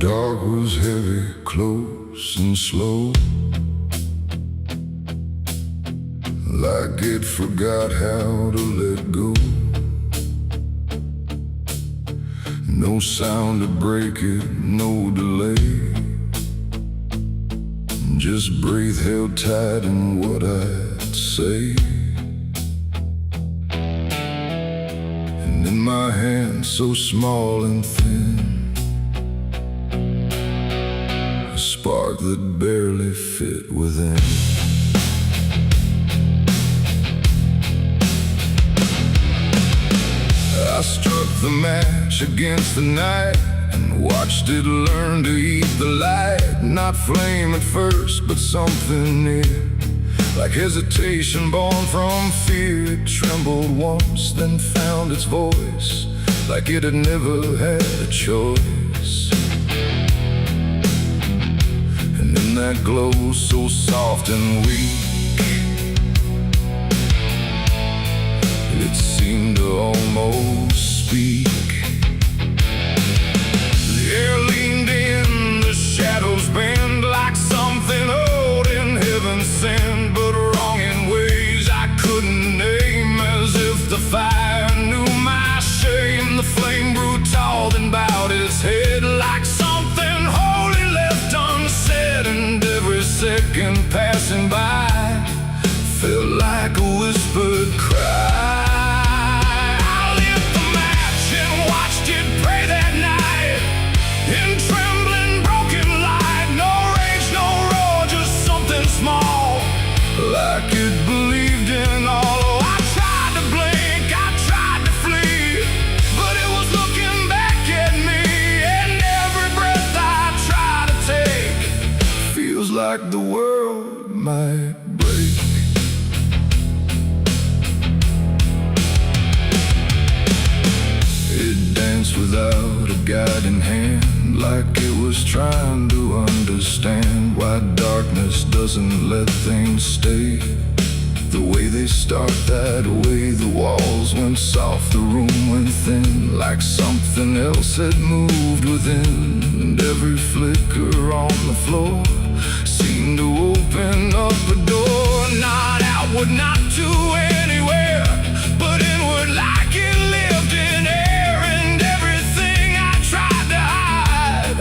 dark was heavy, close and slow, like it forgot how to let go. No sound to break it, no delay, just breath held tight in what I'd say. And in my hand so small and thin, a spark that barely fit within. I struck the match against the night and watched it learn to eat the light. Not flame at first, but something near, like hesitation born from fear. It trembled once, then found its voice, like it had never had a choice. And in that glow so soft and weak, it seemed to almost speak. The air leaned in, the shadows bend, like something old in heaven sent, but wrong in ways I couldn't name. As if the fire knew my shame, the flame grew tall, then bowed its head, like something holy left unsaid. And every second passing by felt like a whispered cry. Like it believed in all. I tried to blink, I tried to flee, but it was looking back at me. And every breath I try to take feels like the world might break. It danced without a guiding hand, like it was trying to understand why darkness doesn't let things stay the way they start. That way the walls went soft, the room went thin, like something else had moved within. And every flicker on the floor seemed to open up a door, not outward, not to anywhere, but inward, like it lived in air. And everything I tried to hide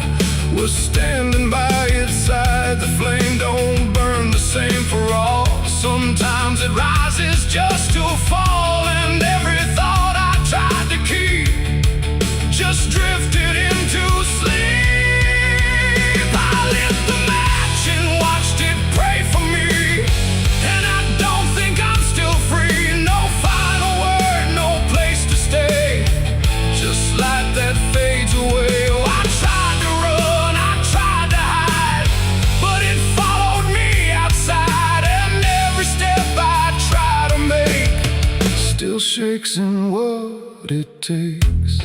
was standing by its side. The flame don't burn the same for all. Sometimes it rises just to fall, and every thought I tried to keep just drifted into sleep. I lit the match and watched it pray for me, and I don't think I'm still free. No final word, no place to stay, just light that fades away. Oh, I tried to run, I tried to hide, but it followed me outside. And every step I try to make still shakes in what it takes.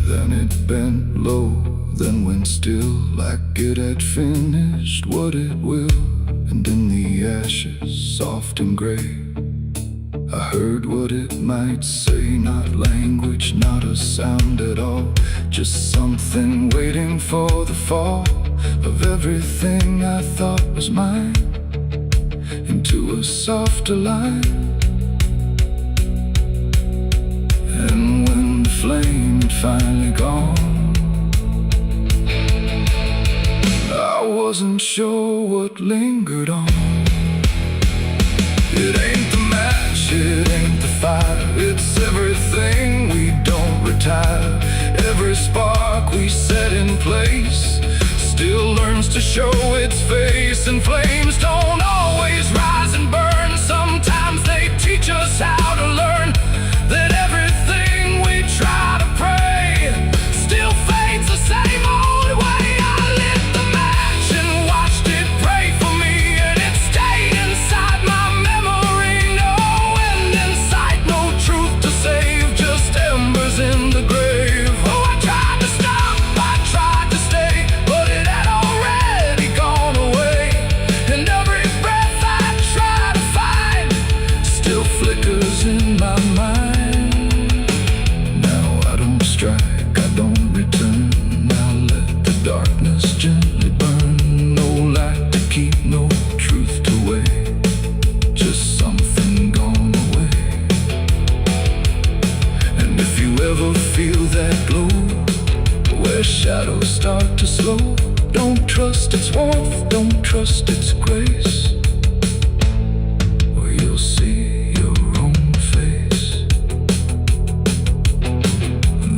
Then it bent low, then went still, like it had finished what it will. And in the ashes, soft and gray, I heard what it might say. Not language, not a sound at all, just something waiting for the fall of everything I thought was mine into a softer line. And when the flame had finally gone, I wasn't sure what lingered on. It ain't the match, it ain't the fire, it's everything we don't retire. Every spark we set in place still learns to show its face. And flames don't always rise and burn, sometimes they teach us how to learn that everything we try to pray still fades the same old way. I lit the match and watched it pray for me, and it stayed inside my memory. No end in sight, no truth to save, just embers in the grave. Oh, I tried to stop, I tried to stay, but it had already gone away. And every breath I trust its warmth, don't trust its grace, or you'll see your own face.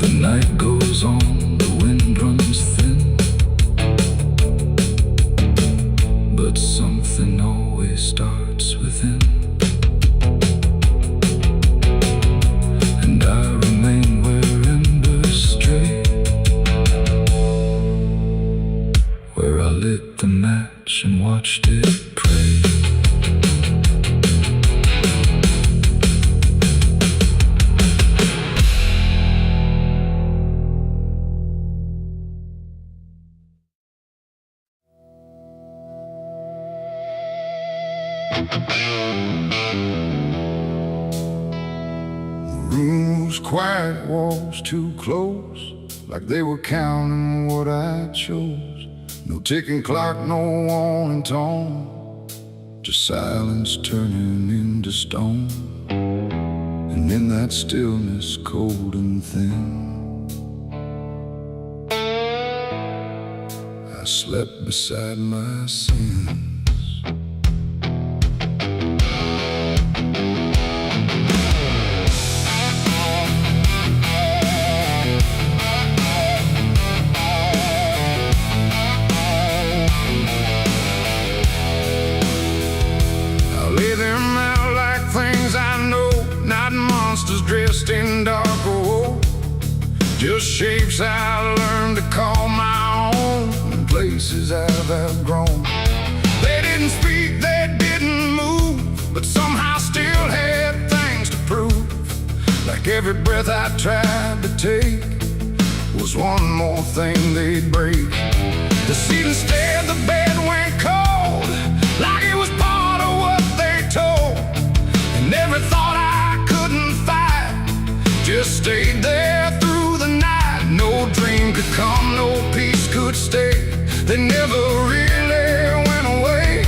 The night goes on, the wind runs thin, but something always starts within. And I remain where embers stray, where I lit the match and watched it pray. The room was quiet, walls too close, like they were counting what I chose. No ticking clock, no warning tone, just silence turning into stone. And in that stillness, cold and thin, I slept beside my sins. Dressed in dark gold, just shapes I learned to call my own, and places I've outgrown. They didn't speak, they didn't move, but somehow still had things to prove. Like every breath I tried to take was one more thing they'd break. The seat instead, the bed went cold, like it was part of what they told. And every thought I couldn't fight just stayed there through the night. No dream could come, no peace could stay. They never really went away.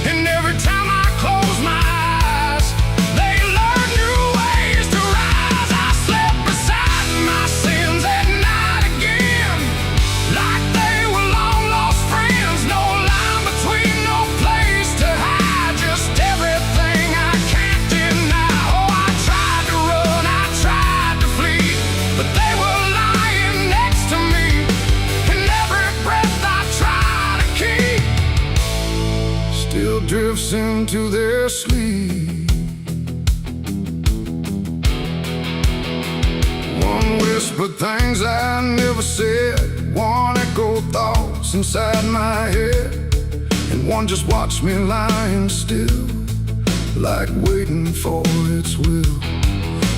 And every time I close my eyes, they learn new ways to rise. I slept beside my sins at night again, like they were long lost friends. No line between, no place to hide, just everything I can't deny. Oh, I tried to run, I tried to flee, but they were lying next to me. And every breath I try to keep still drifts into their sleep. One whispered things I never said, one echoed thoughts inside my head, and one just watched me lying still, like waiting for its will.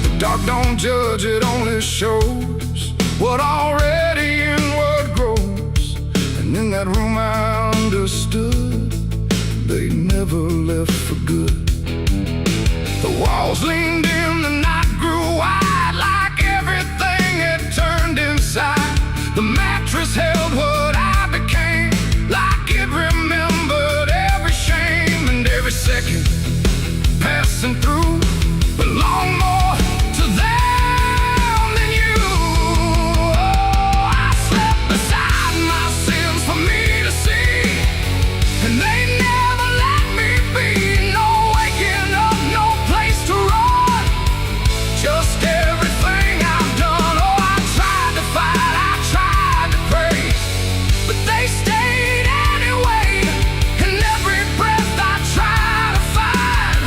The dark don't judge, it only shows what already inward grows. And in that room I understood they never left for good. The walls leaned in, the night grew wide, like everything had turned inside. The mattress held what I became, like it remembered every shame. And every second passing through belonged more to them than you. Oh, I slept beside my sins for me to see, and they never let me be. No waking up, no place to run, just everything I've done. Oh, I tried to fight, I tried to pray, but they stayed anyway. And every breath I try to find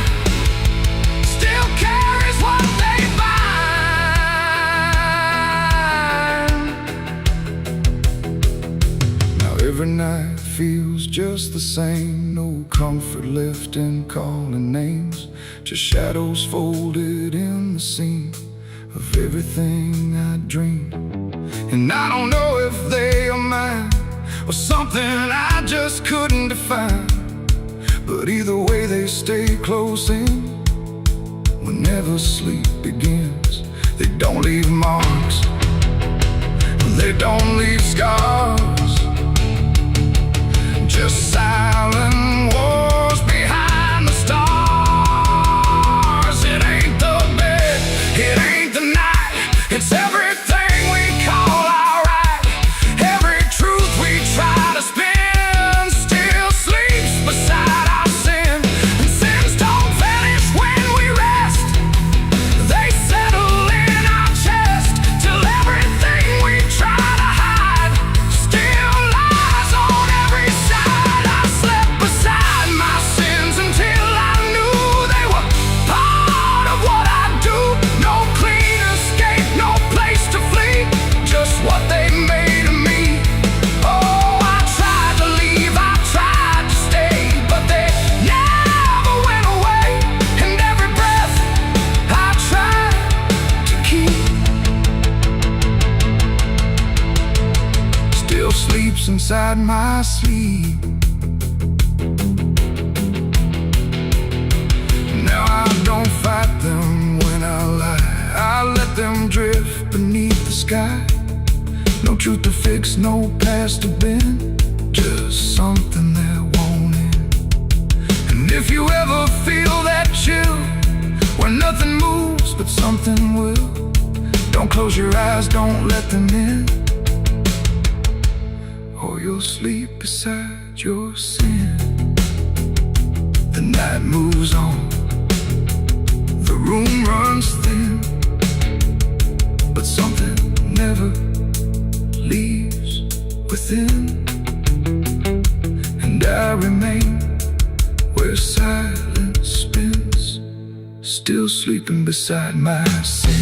still carries what they find. Now every night feels just the same, no comfort left in calling names, just shadows folded in the seam of everything I dreamed. And I don't know if they are mine or something I just couldn't define, but either way they stay close in whenever sleep begins. They don't leave marks, they don't leave scars, just silent wars behind the stars. It ain't the bed, it ain't the night, it's everything we call our right, every truth we try to spin. beside my sleep. Now I don't fight them when I lie, I let them drift beneath the sky. No truth to fix, no past to bend, just something that won't end. And if you ever feel that chill, where nothing moves but something will, don't close your eyes, don't let them in, or you'll sleep beside your sin. The night moves on, the room runs thin, but something never leaves within. And I remain where silence spins, still sleeping beside my sins.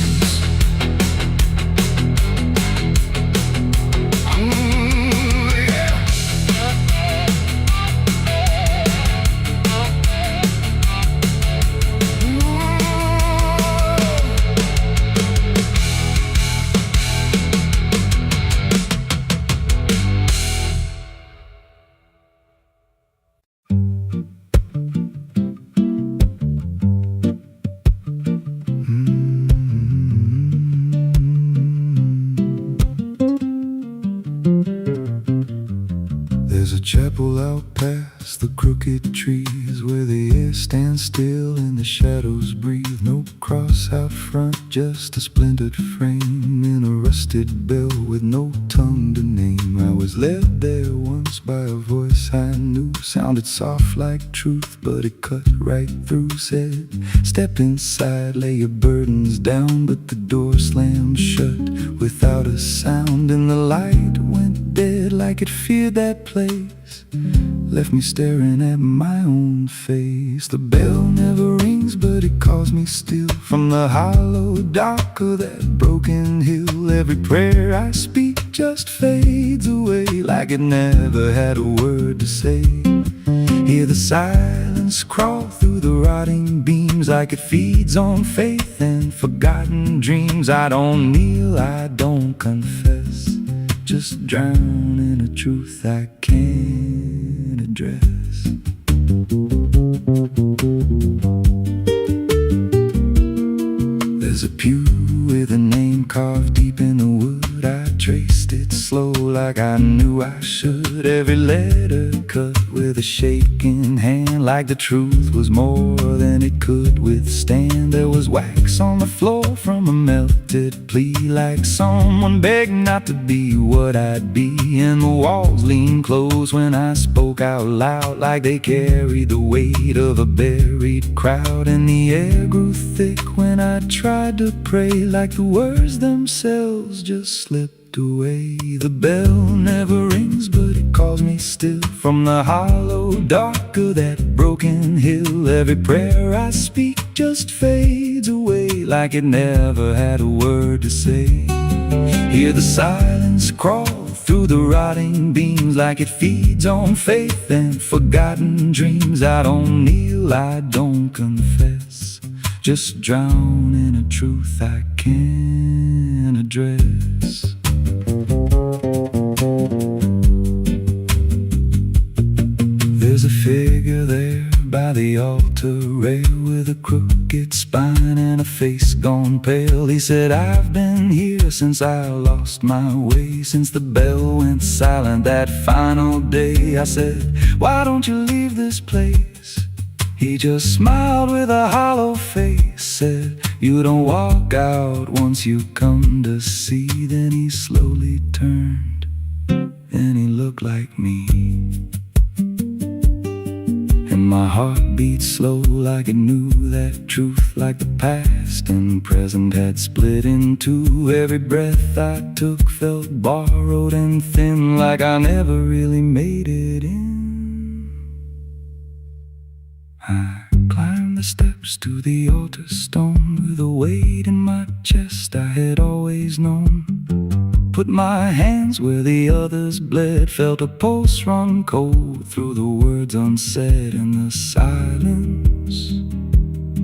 There's a chapel out past the crooked trees, where the air stands still and the shadows breathe. No cross out front, just a splintered frame in a rusted bell with no tongue to name. I was led there once by a voice I knew, sounded soft like truth, but it cut right through. Said, step inside, lay your burdens down, but the door slammed shut without a sound. And the light went dead like it feared that place, left me staring at my own face. The bell never rings, but it calls me still from the hollow dark of that broken hill. Every prayer I speak just fades away like it never had a word to say. Hear the silence crawl through the rotting beams like it feeds on faith and forgotten dreams. I don't kneel, I don't confess, just drown in a truth I can't address. There's a pew with a name carved deep in the wood. I traced it slow like I knew I should. Every letter cut with a shaking hand, like the truth was more than it could withstand. There was wax on the floor from a melted plea, like someone begged not to be what I'd be. And the walls leaned close when I spoke out loud, like they carried the weight of a buried crowd. And the air grew thick when I tried to pray, like the words themselves just slipped away. The bell never rings, but it calls me still from the hollow dark of that broken hill. Every prayer I speak just fades away like it never had a word to say. Hear the silence crawl through the rotting beams like it feeds on faith and forgotten dreams. I don't kneel, I don't confess, just drown in a truth I can't address. There's a figure there by the altar rail with a crooked spine and a face gone pale. He said, I've been here since I lost my way, since the bell went silent that final day. I said, why don't you leave this place? He just smiled with a hollow face, said, you don't walk out once you come to see. Then he slowly turned and he looked like me. And my heart beat slow like it knew that truth, like the past and present had split in two. Every breath I took felt borrowed and thin, like I never really made it in. I climbed the steps to the altar stone with a weight in my chest I had always known. Put my hands where the others bled, felt a pulse run cold through the words unsaid, and the silence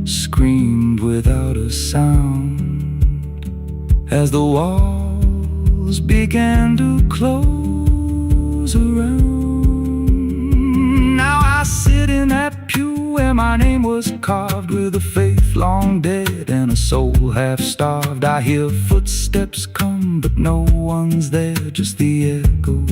screamed without a sound as the walls began to close goes around. Now I sit in that pew where my name was carved, with a faith long dead and a soul half starved. I hear footsteps come, but no one's there, just the echo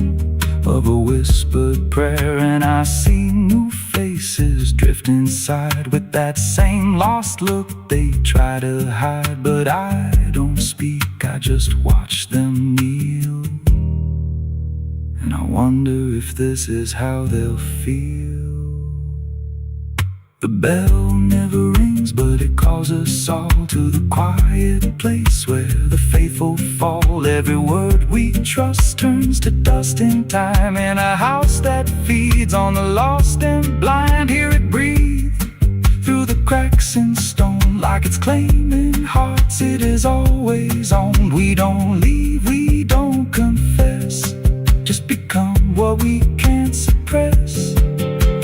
of a whispered prayer. And I see new faces drift inside with that same lost look they try to hide. But I don't speak, I just watch them kneel, and I wonder if this is how they'll feel. The bell never rings, but it calls us all to the quiet place where the faithful fall. Every word we trust turns to dust in time, in a house that feeds on the lost and blind. Hear it breathe through the cracks in stone, like it's claiming hearts it is always owned. We don't leave, we don't confess, just become what we can't suppress.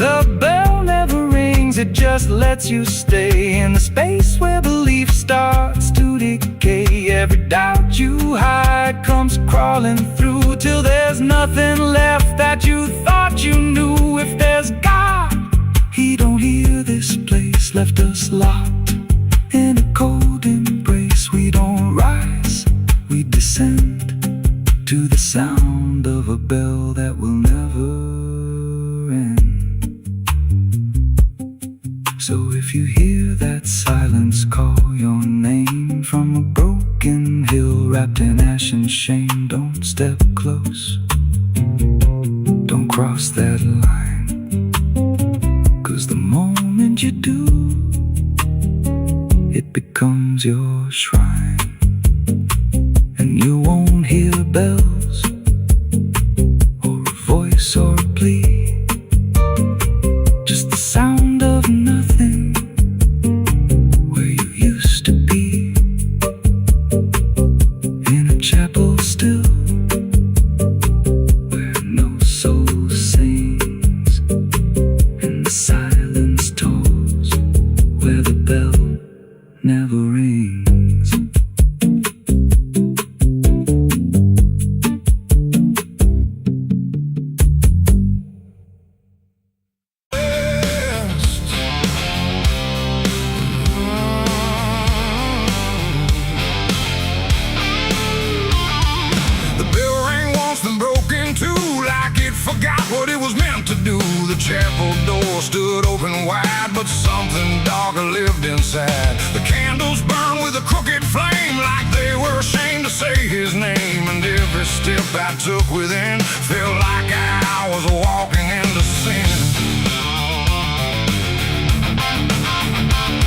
The bell never rings, it just lets you stay in the space where belief starts to decay. Every doubt you hide comes crawling through, till there's nothing left that you thought you knew. If there's God, He don't hear this place, left us locked in a cold embrace. We don't rise, we descend to the sound of a bell that will never end. So if you hear that silence call your name from a broken hill wrapped in ash and shame, don't step close, don't cross that line, 'cause the moment you do, it becomes your shrine. And you won't hear bells or a voice or a plea, just the sound of nothing where you used to be, in a chapel still where no soul sings, and the silence tolls where the bell never rings. Forgot what it was meant to do. The chapel door stood open wide, but something darker lived inside. The candles burned with a crooked flame, like they were ashamed to say His name. And every step I took within felt like I was walking into sin.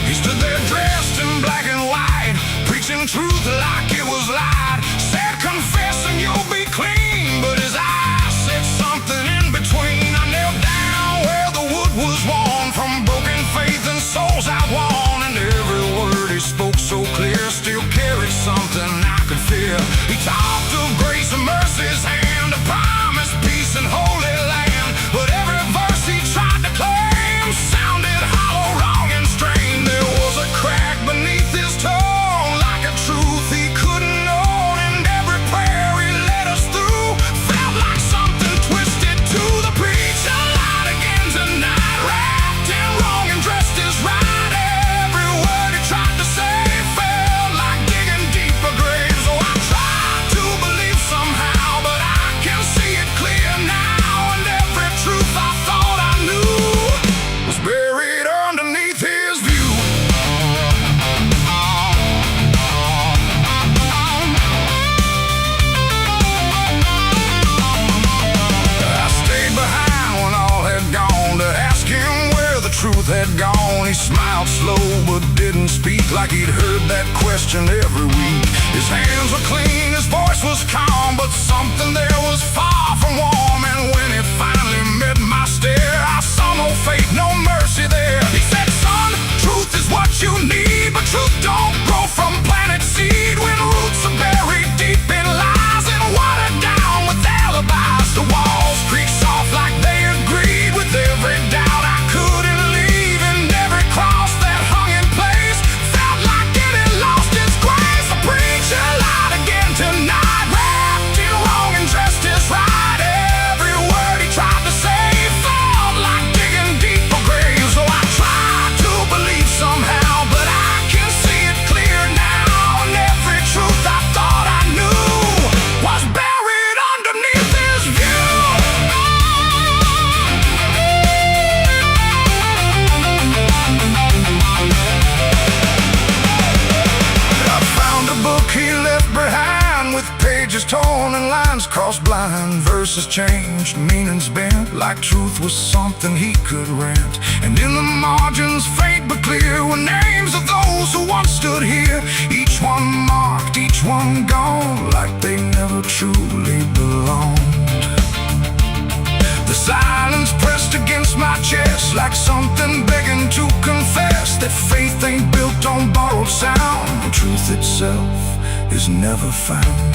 He stood there dressed in black and white, preaching truth like it was light. Said, confess and you'll be clean, but his eyes said something in between. I knelt down where the wood was worn from broken faith and souls outworn, and every word he spoke so clear still carried something I could fear. He talked of grace and mercy's hand, a promise, peace and holy land, but every verse he tried to claim sounded hollow, wrong and strained. There was a crack beneath his tone, like a truth he couldn't own, and every prayer he led us through felt like something twisted to the preach. A light again tonight, wrapped in wrong and dressed as right. Every word he tried to say felt like digging deeper graves. So I tried to believe somehow, but I can see it clear now, and every truth I thought I knew was buried underneath his view. I stayed behind when all had gone to ask him where the truth had gone. He smiled slow but didn't speak, like he'd heard that question every week. His hands were clean, his voice was calm, but something there was far from warm. And when it finally met my stare, I saw no faith, no mercy there. He said, son, truth is what you need, but truth don't grow from planet seed. When roots are buried deep in lies and watered down with alibis, the walls creak soft like they agreed with every doubt I couldn't leave, and every cross that hung in place felt like it had lost its grace. I preach a light again tonight, wrapped in wrong and dressed as right. Every word line, verses changed, meanings bent, like truth was something he could rent. And in the margins, faint but clear, were names of those who once stood here. Each one marked, each one gone, like they never truly belonged. The silence pressed against my chest, like something begging to confess that faith ain't built on borrowed sound, and truth itself is never found.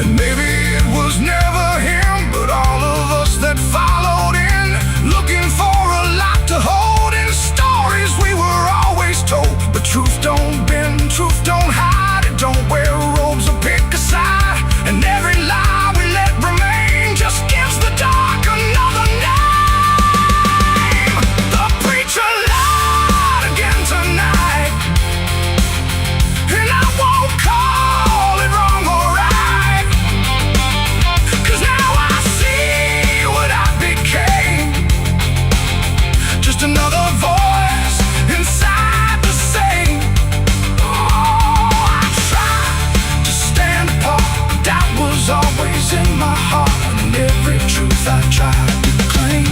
And maybe it was never him, but all of us that followed in, looking for a lot to hold in stories we were always told. But truth don't bend, truth don't hide, it don't wear robes or pick a side. And every lie we let remain just gives the dark another name. The preacher lied again tonight, and I won't call it wrong or right, 'cause now I see what I became. Just another voice inside the same. Oh, I tried to stand apart, doubt was always in my heart, and every truth I tried to claim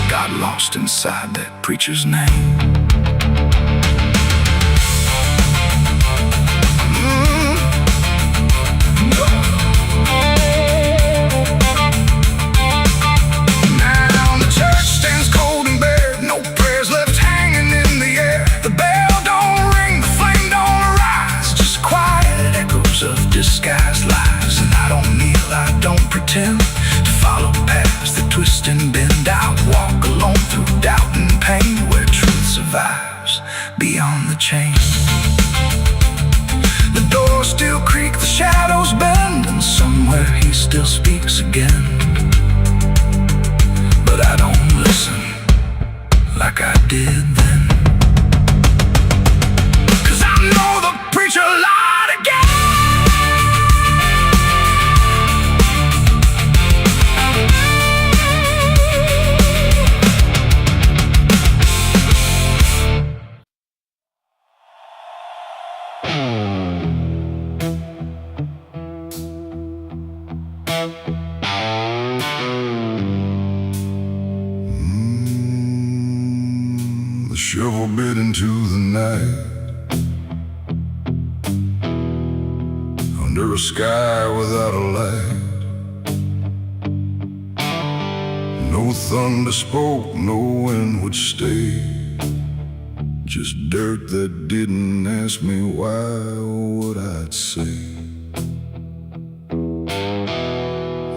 got lost inside that preacher's name. Now the church stands cold and bare, no prayers left hanging in the air. The bell don't ring, the flame don't rise, just quiet echoes of disguised lies. And I don't kneel, I don't pretend to follow paths that twist and bend. I walk alone through doubt and pain, where truth survives beyond the chain. The doors still creak, the shadows bend, and somewhere he still speaks again. But I don't listen like I did then, 'cause I know the preacher lied again. The shovel bit into the night, under a sky without a light. No thunder spoke, no wind would stay, just dirt that didn't ask me why or what I'd say.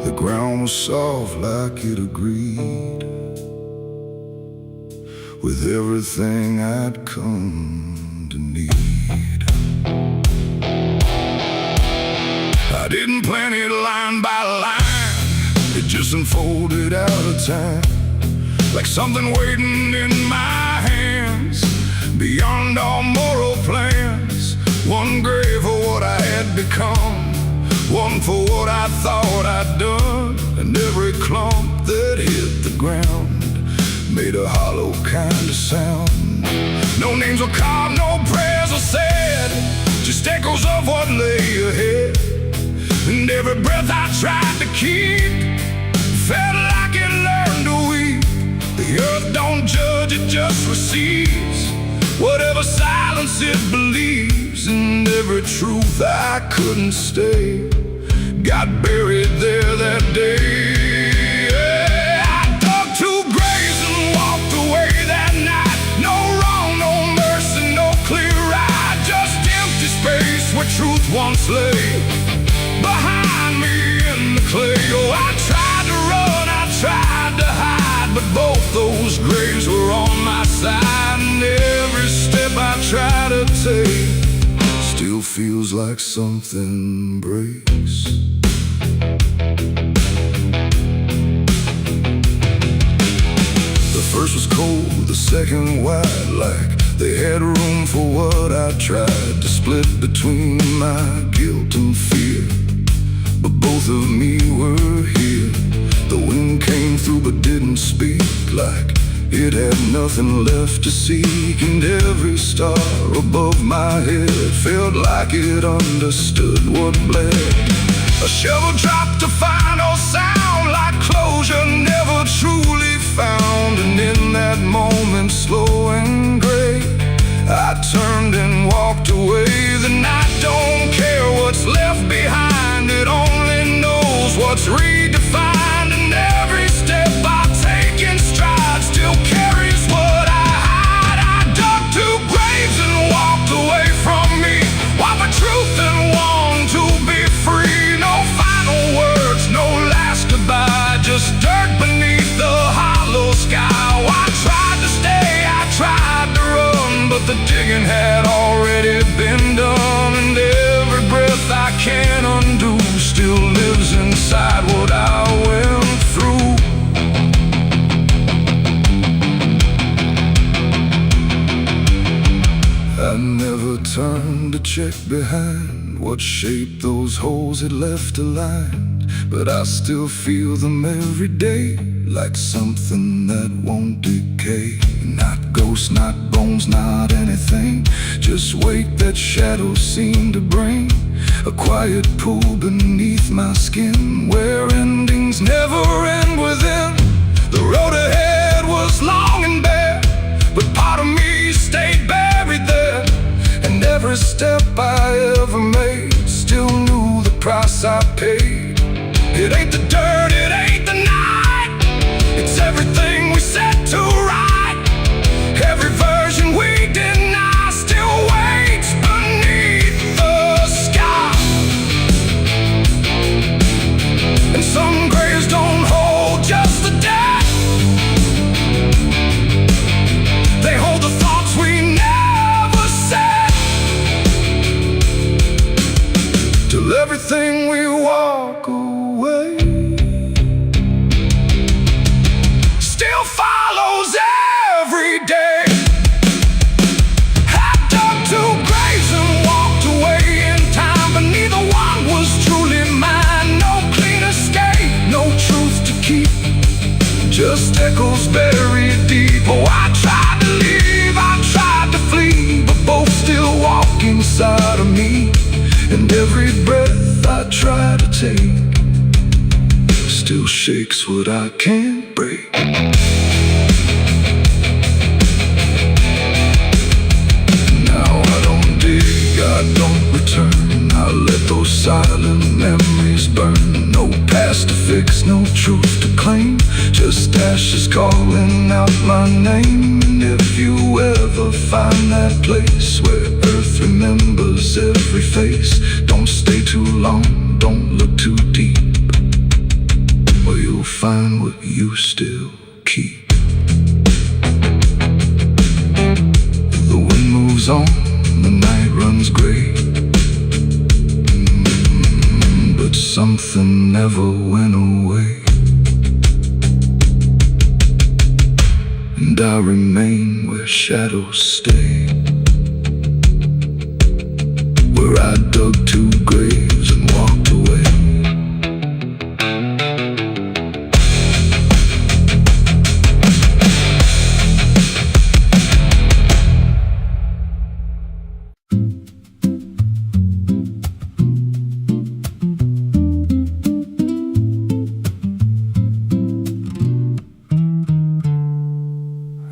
The ground was soft like it agreed with everything I'd come to need. I didn't plan it line by line, it just unfolded out of time, like something waiting in my hands, beyond all moral plans. One grave for what I had become, one for what I thought I'd done, and every clump that hit the ground made a hollow kind of sound. No names were carved, no prayers were said, just echoes of what lay ahead. And every breath I tried to keep felt like it learned to weep. The earth don't judge, it just receives whatever silence it believes. And every truth I couldn't stay got buried there that day. Truth once lay behind me in the clay. Oh, I tried to run, I tried to hide, but both those graves were on my side. And every step I try to take still feels like something breaks. The first was cold, the second wide, like they had room for what I tried to split between my guilt and fear. But both of me were here. The wind came through but didn't speak, like It had nothing left to seek, and every star above my head felt like it understood what bled. A shovel dropped to final sound, like closure never truly found. And in that moment, slow and gray, I turned and walked away. The night don't care what's left behind, it only knows what's redefined. And every step I take in stride still carries what I hide. I dug two graves and walked away from me, while my truth and long to be free. No final words, no last goodbye, just dirt beneath the hollow sky. Oh, I tried to stay, I tried to run, but the digging had already been done. And every breath I can't undo still lives inside what I went through. I never turned to check behind what shape those holes had left aligned, but I still feel them every day, like something that won't decay. Not ghosts, not bones, not anything, just weight that shadows seem to bring. A quiet pool beneath my skin, where endings never end within. The road ahead was long and bare, but part of me stayed buried there. And every step I ever made still knew the price I paid. It ain't the dirt, it ain't the night, it's everything we set to right. Every version we deny still waits beneath the sky. And some graves don't hold just the dead, they hold the thoughts we never said. Till everything we walk away still follows every day. I dug two graves and walked away in time, but neither one was truly mine. No clean escape, no truth to keep, just echoes buried deep. Oh, I tried to leave, I tried to flee, but both still walk inside of me. And every breath I try to take still shakes what I can't break. Now I don't dig, I don't return, I let those silent memories burn. No past to fix, no truth to claim, just ashes calling out my name. And if you ever find that place where earth remembers every face, don't stay too long, don't look too deep, or you'll find what you still keep. The wind moves on, the night runs gray, but something never went away. And I remain where shadows stay, where I dug two graves and walked away.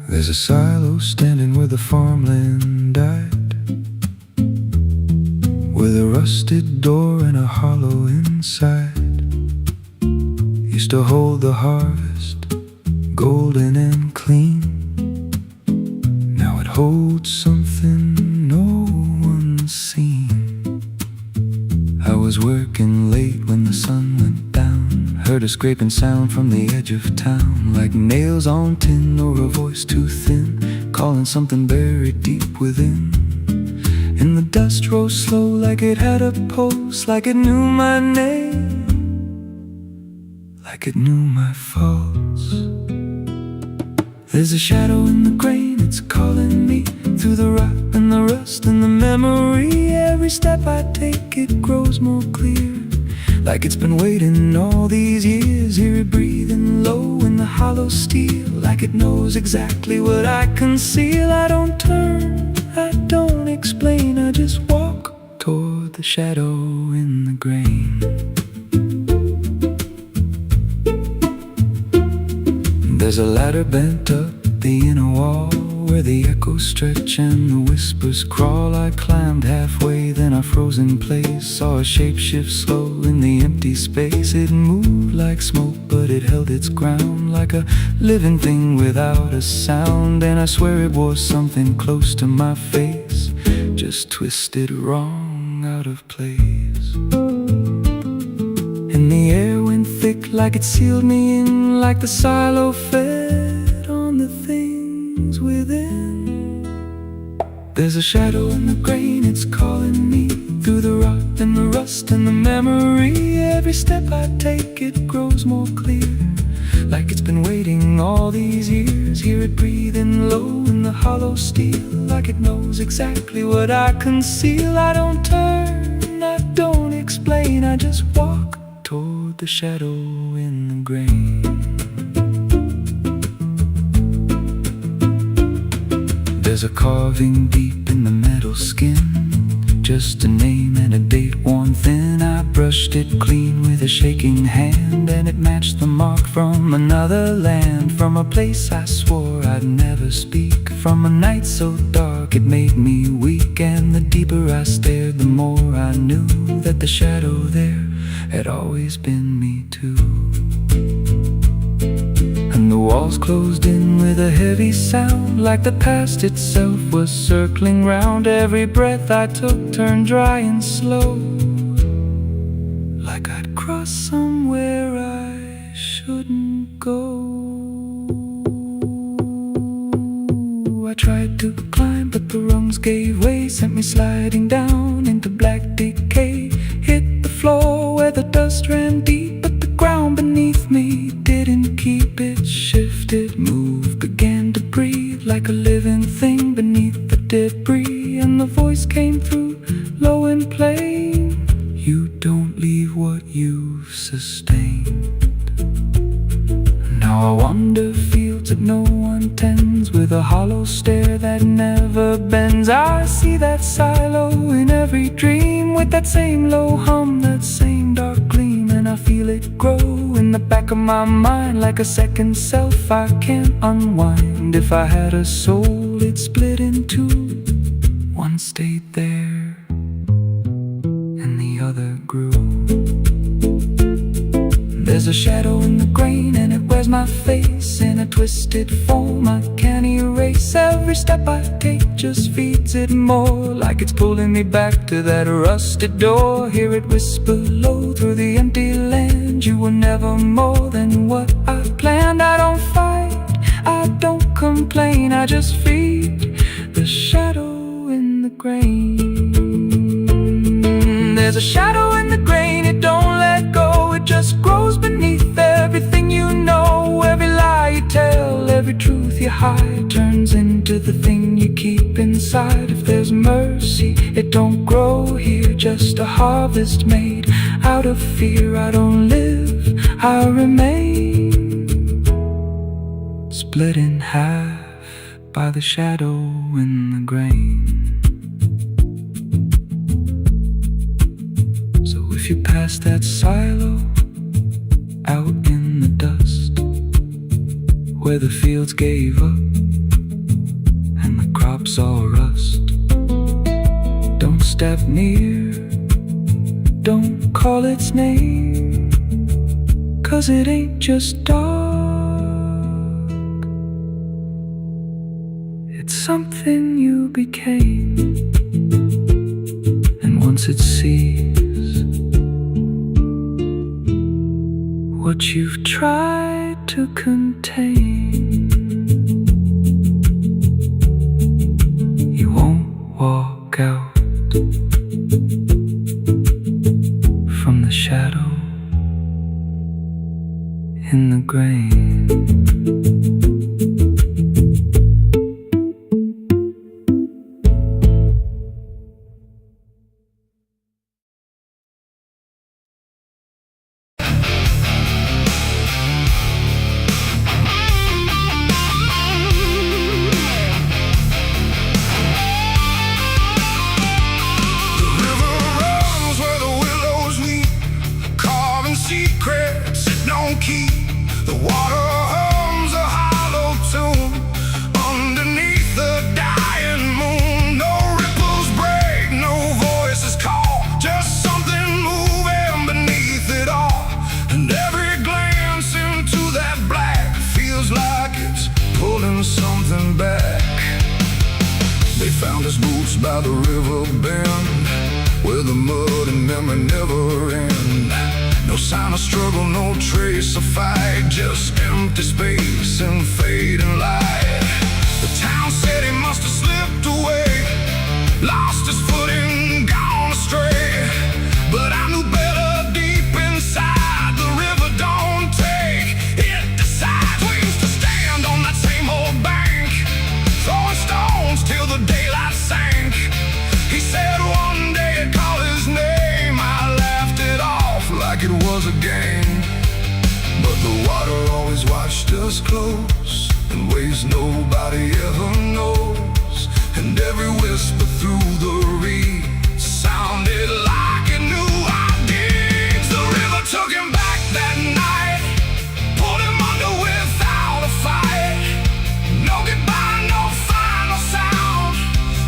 There's a silo standing where the farmland died, with a rusted door and a hollow inside. Used to hold the harvest, golden and clean. Now it holds something no one's seen. I was working late when the sun went down, heard a scraping sound from the edge of town, like nails on tin or a voice too thin, calling something buried deep within. And the dust rose slow like it had a pulse, like it knew my name, like it knew my faults. There's a shadow in the grain, it's calling me through the rot and the rust and the memory. Every step I take, it grows more clear, like it's been waiting all these years. Hear it breathing low in the hollow steel, like like it knows exactly what I conceal. I don't turn, I don't explain, I just walk toward the shadow in the grain. There's a ladder bent up the inner wall, where the echoes stretch and the whispers crawl. I climbed halfway, then I froze in place. Saw a shape shift slow in the empty space. It moved like smoke, but it held its ground, like a living thing without a sound. And I swear it was something close to my face, just twisted wrong, out of place. And the air went thick, like it sealed me in, like the silo fed on the things within. There's a shadow in the grain, it's calling me through the rot and the rust and the memory. Every step I take, it grows more clear, like it's been waiting all these years. Hear it breathing low in the hollow steel, like it knows exactly what I conceal. I don't turn, I don't explain, I just walk toward the shadow in the grain. There's a carving deep in the metal skin, just a name and a date worn thin. I brushed it clean with a shaking hand, and it matched the mark from another land, from a place I swore I'd never speak, from a night so dark it made me weak. And the deeper I stared, the more I knew that the shadow there had always been me too. And the walls closed in with a heavy sound, like the past itself was circling round. Every breath I took turned dry and slow, like I'd crossed somewhere I shouldn't go. I tried to climb, but the rungs gave way, sent me sliding down into black decay. Hit the floor where the dust ran deep, but the ground beneath me didn't keep. It shifted, moved, began to breathe, like a living thing beneath the debris. And the voice came through, low and plain: you don't leave what you've sustained. Now I wander fields that no one tends, with a hollow stare that never bends. I see that silo in every dream, with that same low hum, that same dark gleam. And I feel it grow in the back of my mind, like a second self I can't unwind. If I had a soul, it'd split in two. One stayed there, and the other grew. There's a shadow in the grain, and it wears my face in a twisted form I can't erase. Every step I take just feeds it more, like it's pulling me back to that rusted door. Hear it whisper low through the empty land: you were never more than what I planned. I don't fight, I don't complain, I just feed the shadow in the grain. There's a shadow in the grain, it don't let go, it just grows beneath everything you know. Every lie you tell, every truth you hide, turns into the thing you keep inside. If there's mercy, it don't grow here, just a harvest made out of fear. I don't live, I remain, split in half by the shadow in the grain. If you pass that silo out in the dust, where the fields gave up and the crops all rust, don't step near, don't call its name, 'cause it ain't just dark, it's something you became. And once it sees what you've tried to contain, you won't walk out from the shadow in the grain. The water hums a hollow tune underneath the dying moon. No ripples break, no voices call, just something moving beneath it all. And every glance into that black feels like it's pulling something back. They found his boots by the river bend, where the mud and memory never end. No sign of struggle, no trace of fight, just empty space and fading light. The town said he must have slipped away, lost his footing, gone astray. But I knew better deep inside, the river don't take, it decides. We used to stand on that same old bank, throwing stones till the daylight sank. He said one day I'd call his name. I laughed it off like it was a game. But the water always watched us close, in ways nobody ever knows. And every whisper through the reeds sounded like it knew our deeds. The river took him back that night, pulled him under without a fight. No goodbye, no final sound,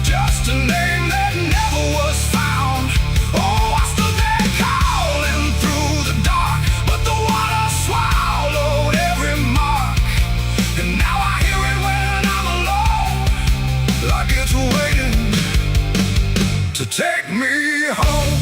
just a name that never was found. Oh, I stood there calling through the dark, but the water swallowed every mark. And now I hear it when I'm alone, like it's waiting to take me home.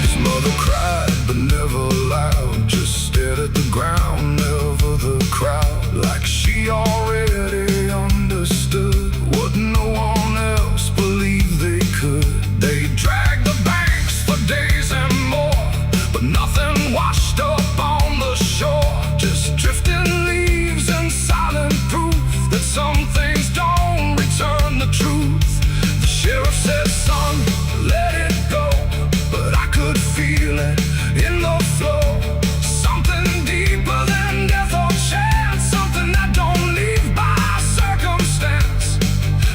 His mother cried, but never loud, just stared at the ground, never the crowd. Like she already understood what no one else believed they could. They dragged the banks for days and more, but nothing washed up on the shore. Just drifting leaves and silent proof that some things don't return the truth. The sheriff said, son, let it go, but I could feel it in the flow. Something deeper than death or chance, something that don't leave by circumstance.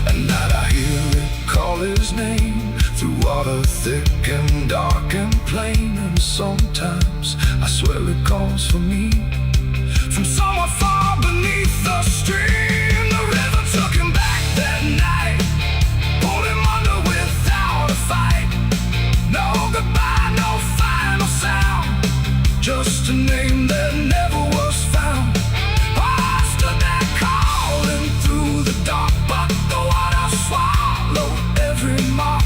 And that I hear it call his name through water thick and dark and plain. And sometimes I swear it calls for me from somewhere far beneath the stream. The river took him back that night, pulled him under without a fight. No goodbye, no final sound, just a name that never was found. I stood there calling through the dark, but the water swallowed every mark.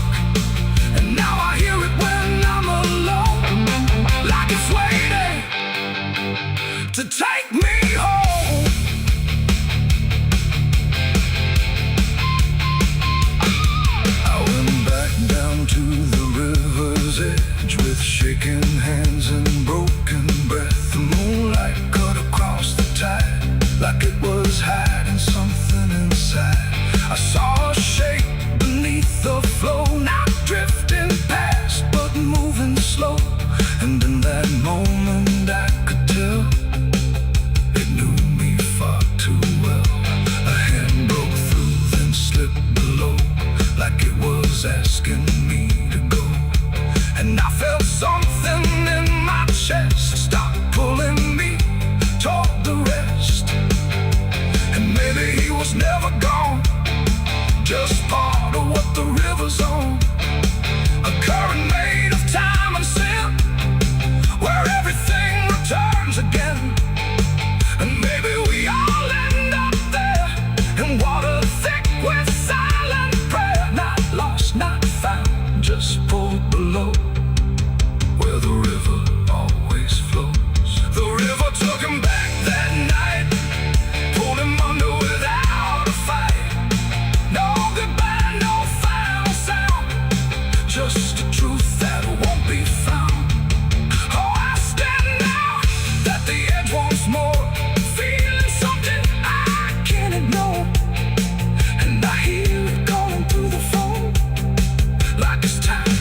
And now I hear it when I'm alone, like it's waiting to take me home. I went back down to the river's edge with shaking hands and broken breath. The moonlight cut across the tide like it was hiding something inside. I saw a shape beneath the flow, not drifting past but moving slow. And in that moment I could tell it knew me far too well. A hand broke through, then slipped below, like it was asking me to go. And I felt something in my chest stop pulling me toward the rest. And maybe he was never gone, just part of what the river's on. A current made of time and sin, where everything returns again. And maybe we all end up there, in water thick with silent prayer. Not lost, not found, just pulled below, where the river always flows. The river took him back that night, pulled him under without a fight. No goodbye, no final sound, just a truth that won't be found. Oh, I stand out at the edge once more, feeling something I can't ignore. And I hear it calling through the phone, like it's time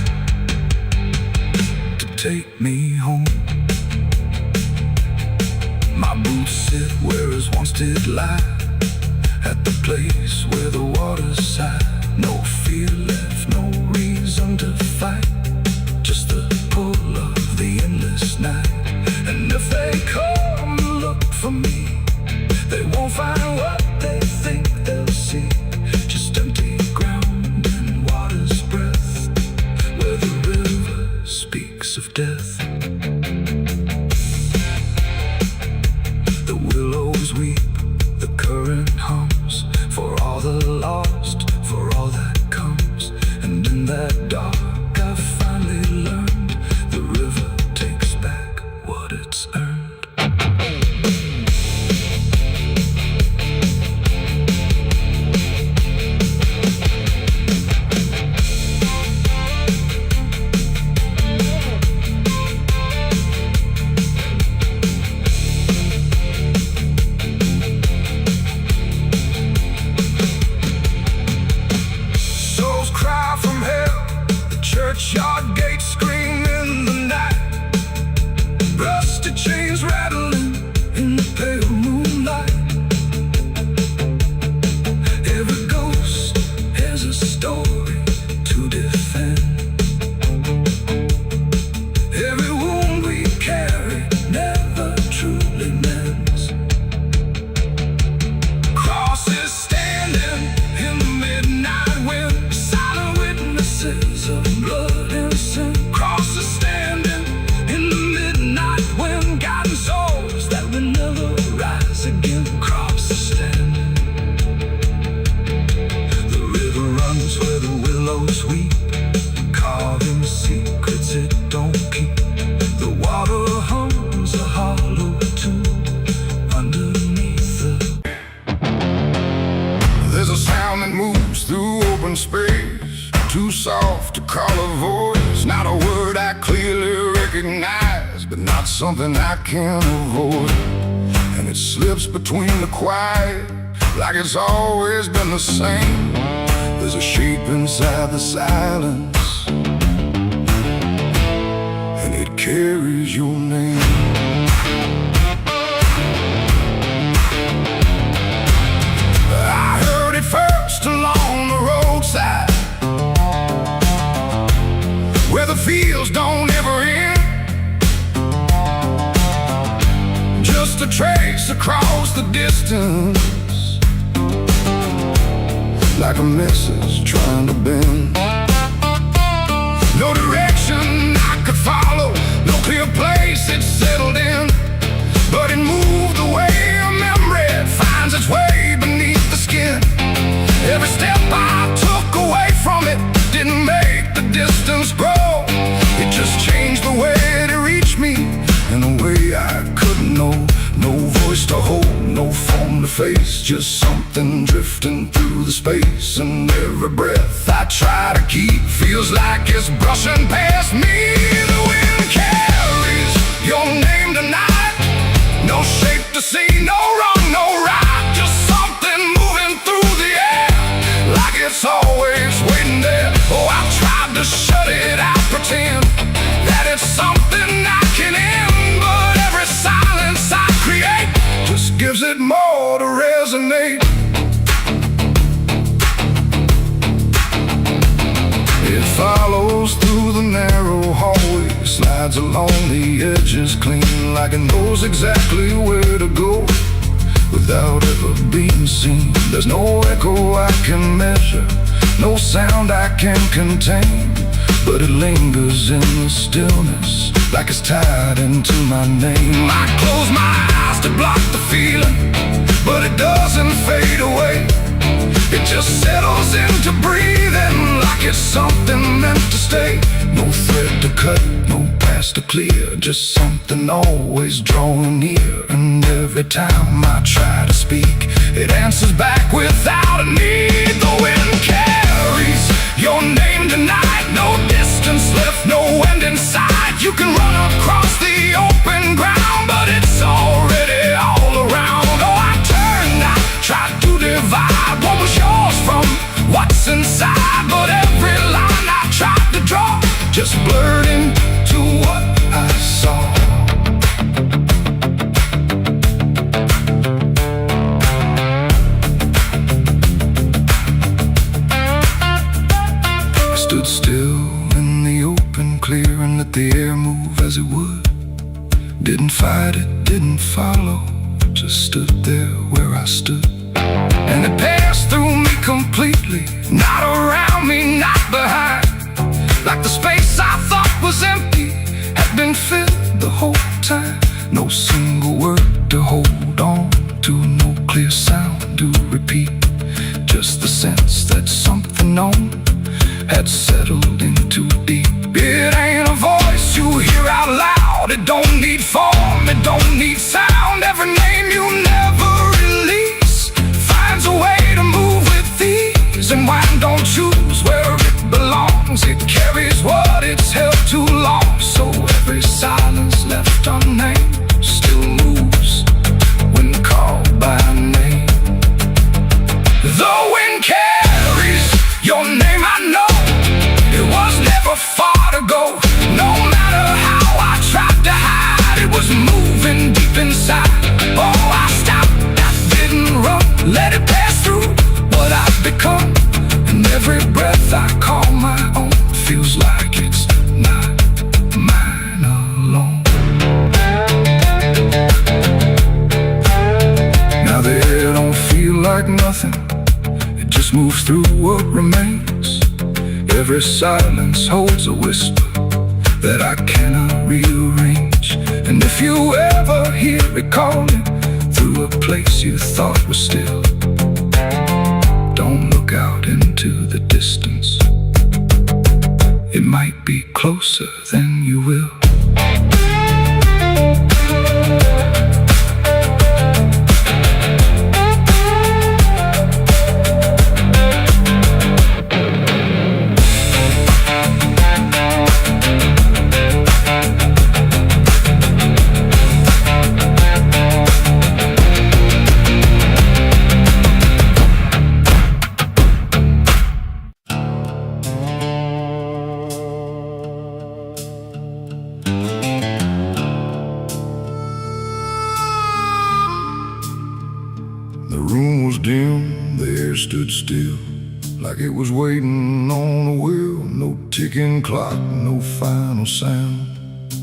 to take me home. My boots sit where his once did lie, at the place inside. No fear left, no reason to fight. Just the pull of the endless night. And if they come to look for me, they won't find what they think they'll see. Just empty ground and water's breath, where the river speaks of death. The willows weep, the current hums, for all the lost, for all that comes. And in that dark I finally learned, the river takes back what it's earned. Churchyard gates scream in the night, rusty chains rattling in the pale moonlight. Every ghost has a story to defend. Every wound we carry never truly mends. Crosses standing in the midnight wind, silent witnesses of blood and sin. Crosses standing in the midnight wind, guiding souls that will never rise again. Crosses standing. The river runs where the willows weep, carving secrets it don't keep. The water hums a hollow tune underneath the. There's a sound that moves through open space, too soft to call a voice. Not a word I clearly recognize, but not something I can avoid. And it slips between the quiet, like it's always been the same. There's a shape inside the silence, and it carries your name. I heard it first along the roadside, where the fields don't ever end. Just a trace across the distance, like a message trying to bend. No direction I could follow, no clear place it settled in, but it moved the way a memory finds its way beneath the skin. Every step I took away from it didn't make the distance grow. It just changed the way it reached me in a way I couldn't know. No voice to hold, no form to face, just something drifting through the space. And every breath I try to keep feels like it's brushing past me. The wind carries your name tonight, no shape to see, no wrong, no right, just something moving through the air, like it's always waiting there. Oh, I've tried to shut it out, pretend that it's something I can end, but every silence I create just gives it more to resonate. It follows through the narrow hallway, slides along the edges clean, like it knows exactly where to go without ever being seen. There's no echo I can measure, no sound I can contain, but it lingers in the stillness, like it's tied into my name. I close my eyes to block the feeling, but it doesn't fade away. It just settles into breathing, like it's something meant to stay. No thread to cut, no path to clear, just something always drawing near. And every time I try to speak, it answers back without a need. The wind carries your name tonight, no distance left, no end in sight. You can run across the open ground, but it's already all around. Oh, I turned, I tried to divide what was yours from what's inside, but every line I tried to draw just blurred into what I saw. the air move as it would. Didn't fight it, didn't follow, just stood there where I stood. And it passed through me completely, not around me, not behind. Like the space I thought was empty had been filled the whole time. No single word to hold on to, no clear sound to repeat. Just the sense that something known had settled in too deep. It ain't a voice you hear out loud. It don't need form, it don't need sound. Every name you never release finds a way to move with ease. And wine don't choose where it belongs. It carries what it's held too long. So every silence left unnamed still moves when called by name. The wind carries your name, I know. It was never far to go. No matter how I tried to hide, it was moving deep inside. Oh, I stopped, I didn't run, let it pass through what I've become. And every breath I call my own feels like it's not mine alone. Now the air don't feel like nothing, it just moves through what remains. Every silence holds a whisper that I cannot rearrange. And if you ever hear it calling through a place you thought was still, don't look out into the distance. It might be closer than you will. The room was dim, the air stood still, like it was waiting on a wheel. No ticking clock, no final sound,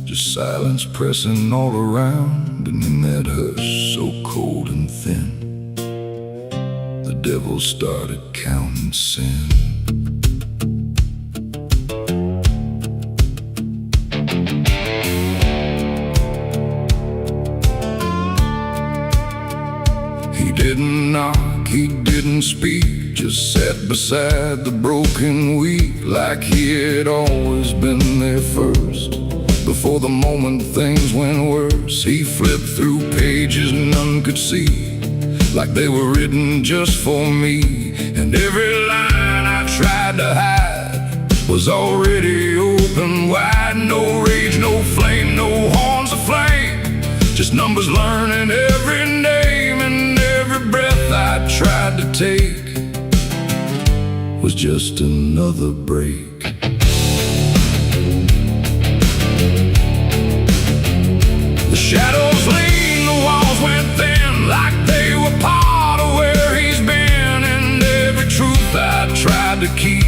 just silence pressing all around. And in that hush so cold and thin, the devil started counting sin. He didn't knock, he didn't speak, just sat beside the broken wheat, like he had always been there first. Before the moment things went worse, he flipped through pages none could see, like they were written just for me. And every line I tried to hide was already open wide. No rage, no flame, no horns of flame, just numbers learning every name. And every breath I tried to take was just another break. The shadows leaned, the walls went thin, like they were part of where he's been. And every truth I tried to keep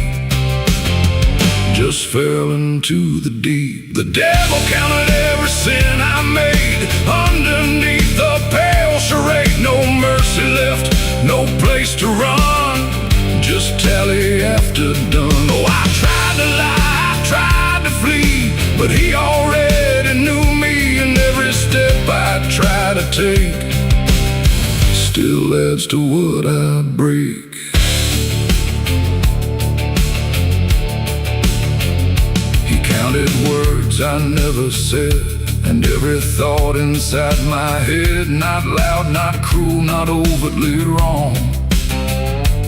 just fell into the deep. The devil counted every sin I made underneath the pale charade. No mercy left, no place to run, just tally after done. Oh, I tried to lie, I tried to flee, but he already knew me. And every step I try to take still adds to what I break. He counted words I never said, and every thought inside my head, not loud, not cruel, not overtly wrong,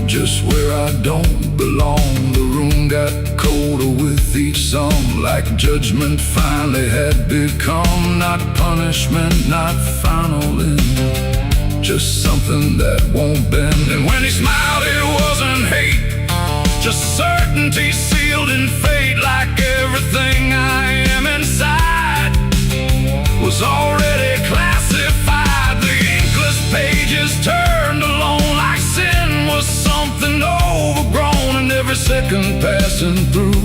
just where I don't belong. The room got colder with each song, like judgment finally had become not punishment, not final end, just something that won't bend. And when he smiled, it wasn't hate, just certainty sealed in fate. Like everything I am inside was already classified. The inkless pages turned alone, like sin was something overgrown. And every second passing through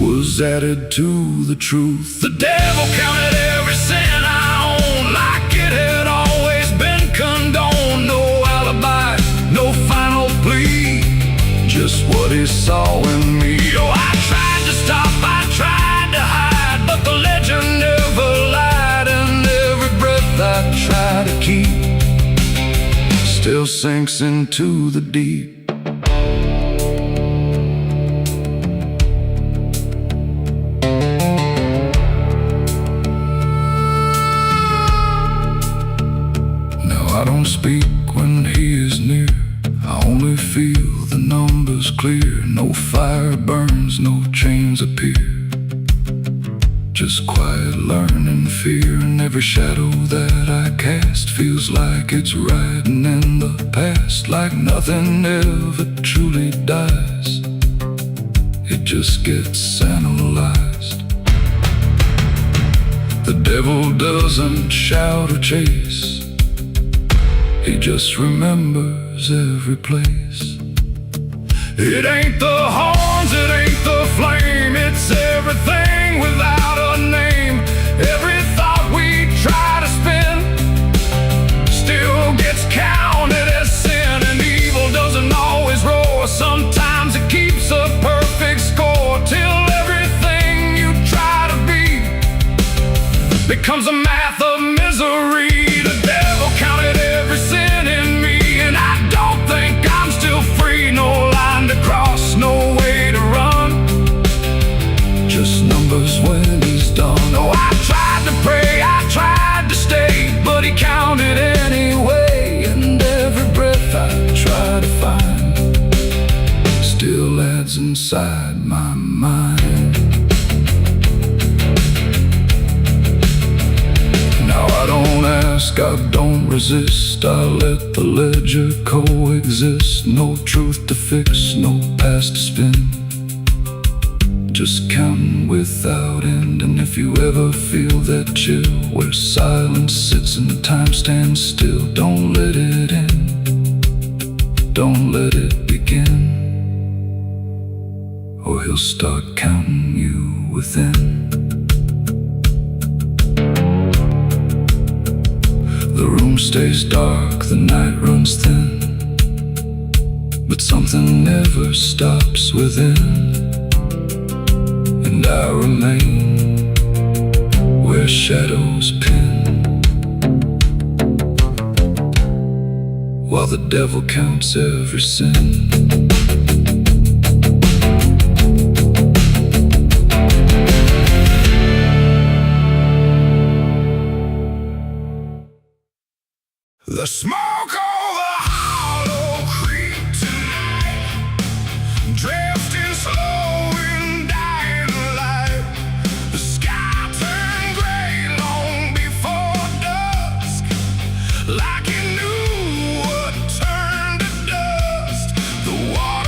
was was added to the truth. The devil counted every sin I own, like it had always been condoned. No alibi, no final plea, Just what he saw in me. oh, I tried to stop, I tried to hide, but the legend never lied. And every breath I try to keep Still sinks into the deep. Now I don't speak when he is near. I only feel the numbers clear. No fire burns, no chains appear. Just quiet learning fear. And every shadow that I cast feels like it's riding in the past. Like nothing ever truly dies, it just gets analyzed. The devil doesn't shout or chase, he just remembers every place. It ain't the horns, it ain't the flame, it's everything without a name. Every thought we try to spin still gets counted as sin. And evil doesn't always roar, sometimes it keeps a perfect score. Till everything you try to be becomes a math of misery. The devil counted every sin in me, and I don't think I'm still free. No line to cross, no way to run, Just numbers when he's done. oh, I tried to pray, I tried to stay, but he counted anyway. And every breath I try to find still adds inside my mind. Now I don't ask, I don't resist, I let the ledger coexist. No truth to fix, no past to spin, just counting without end. And if you ever feel that chill where silence sits and time stands still, don't let it end, don't let it begin, or he'll start counting you within. The room stays dark, the night runs thin, but something never stops within. And I remain where shadows pin, while the devil counts every sin. The smoke over hollow creek tonight, drifting slow and dying light. The sky turned gray long before dusk, like it knew what turned to dust. The water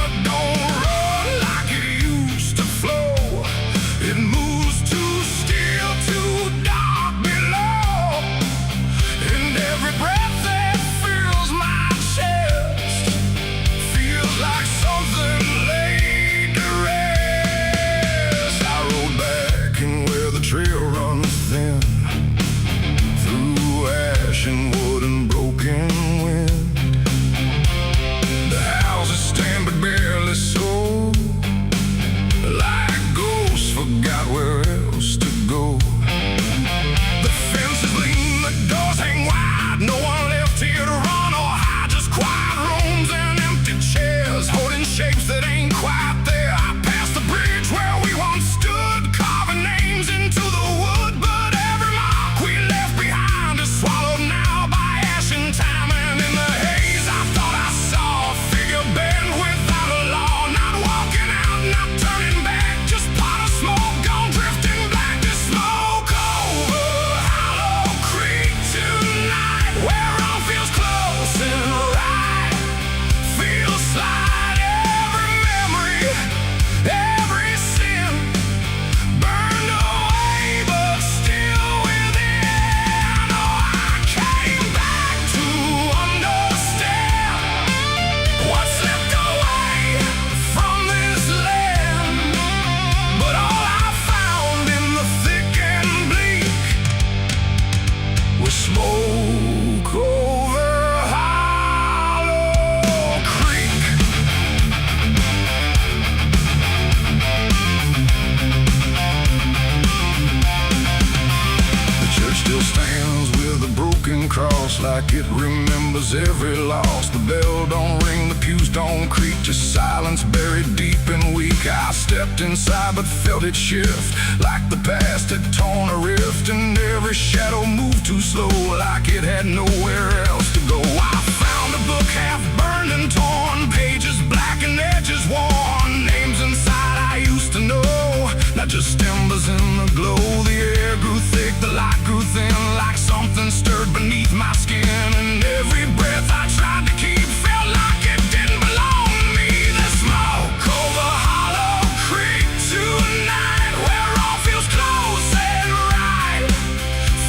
remembers every loss. The bell don't ring, the pews don't creak, just silence buried deep and weak. I stepped inside but felt it shift, like the past had torn a rift, and every shadow moved too slow, like it had nowhere else to go. I found a book half burned and torn, pages black and edges worn, names inside I used to know, not just embers in the glow. The air grew thick, the light grew thin, like something stirred beneath my skin, and every breath I tried to keep felt like it didn't belong to me. The smoke over Hollow Creek tonight, where all feels close and right,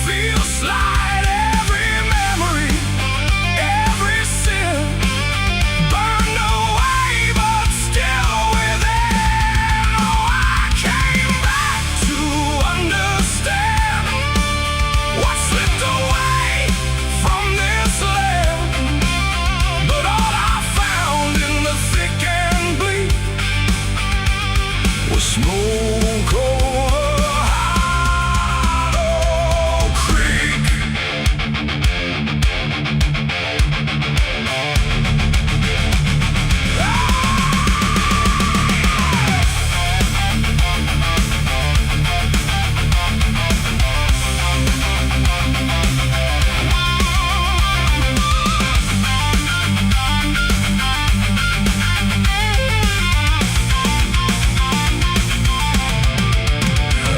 feels slight. Every memory, every sin burned away, but still within. Oh, I came back to understand what slipped away from this land, but all I found in the thick and bleak was smoke over Hollow Creek.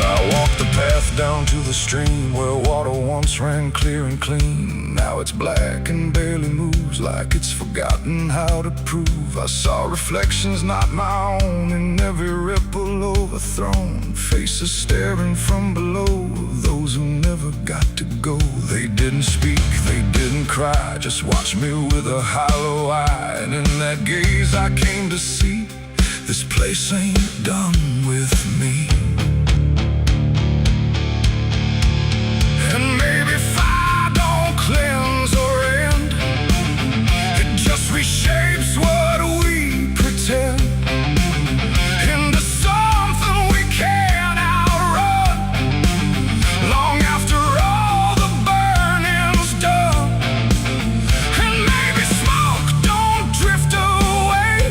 I walked the path down to the stream where water once ran clear and clean. Now it's black and barely moves, like it's forgotten how to prove. I saw reflections not my own in every ripple overthrown, faces staring from below, those who never got to go. They didn't speak, they didn't cry, just watched me with a hollow eye, and in that gaze I came to see this place ain't done with me. And maybe fire don't cleanse or end, it just reshapes what we pretend into something we can't outrun, long after all the burning's done. And maybe smoke don't drift away,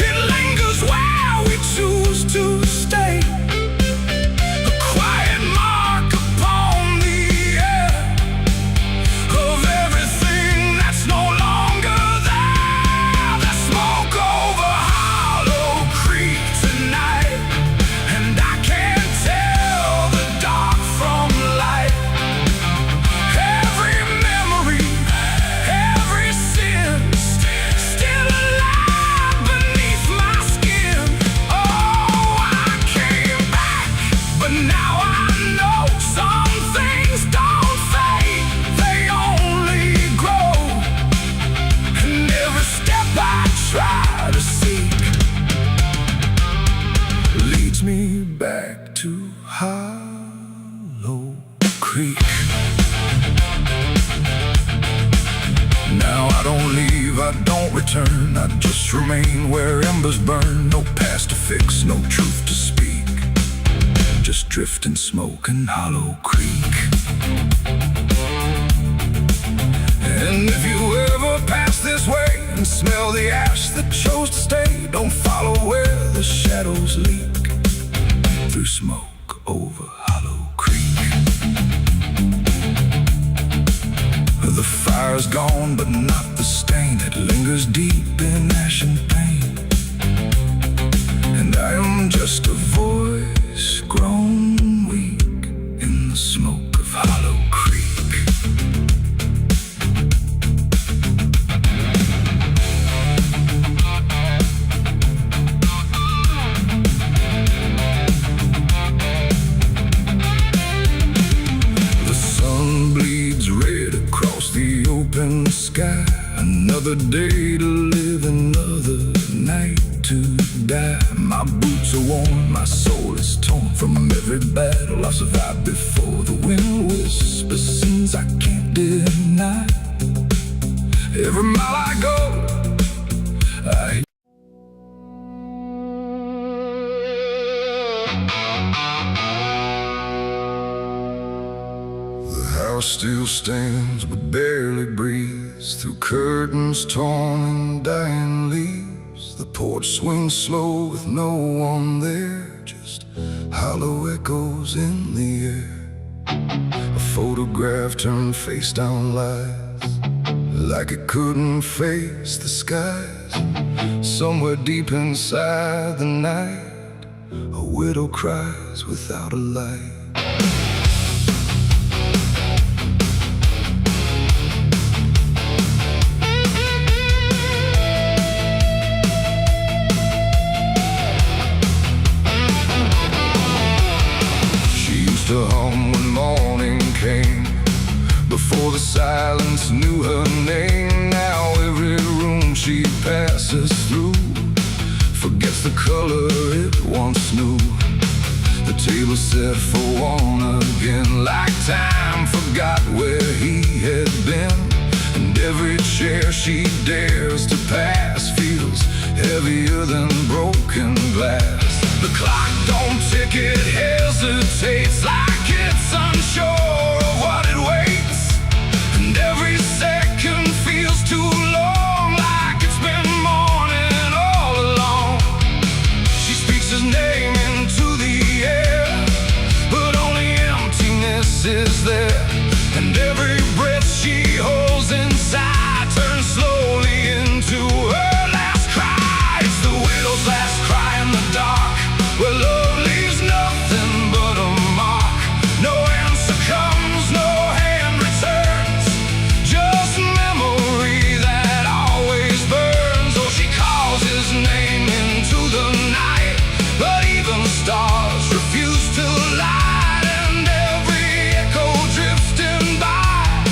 it lingers where we choose to stay, a quiet mark upon the air of everything that's no longer there. The smoke over Hollow Creek tonight, and I can't tell the dark from light. Every memory, every sin, still alive beneath my skin. Oh, I came back, but now I know some things don't fade, they only grow. And every step I try to seek leads me back to Hollow Creek. Now I don't leave, I don't return, I just remain where embers burn. No past to fix, no truth to speak, just drift and smoke in Hollow Creek. And if you ever pass this way and smell the ash that chose to stay, don't follow where the shadows leak, through smoke over Hollow Creek. The fire's gone, but not the stain, it lingers deep in ash and pain. And I am just a voice grown weak in the smoke of Hollow Creek. The sun bleeds red across the open sky. Another day to live, another night to die. My boots are worn, my soul is torn from every battle I've survived before. The wind whispers sins I can't deny. Every mile I go, I The house still stands but barely breathes. through curtains torn and dying leaves. The porch swings slow with no one there, just hollow echoes in the air. A photograph turned face down lies, like it couldn't face the skies. Somewhere deep inside the night, a widow cries without a light. To hum when morning came, before the silence knew her name. Now every room she passes through forgets the color it once knew. The table set for one again, like time forgot where he had been. And every chair she dares to pass feels heavier than broken glass. The clock don't tick, it hesitates, like it's unsure of what it waits. And every second feels too long, like it's been morning all along. She speaks his name into the air, but only emptiness is there. And every breath she holds inside turns slowly into her last cry. It's the widow's last cry in the dark, where love leaves nothing but a mark. No answer comes, no hand returns, just memory that always burns. Oh, she calls his name into the night, but even stars refuse to light. And every echo drifting by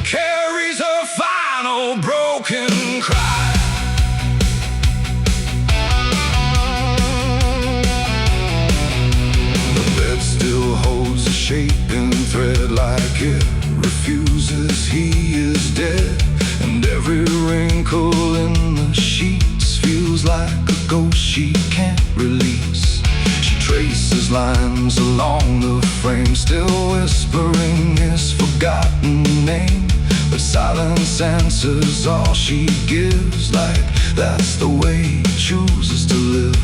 carries her final broken cry. Still holds a shaping thread, like it refuses he is dead. And every wrinkle in the sheets feels like a ghost she can't release. She traces lines along the frame, still whispering his forgotten name. But silence answers all she gives, like that's the way he chooses to live.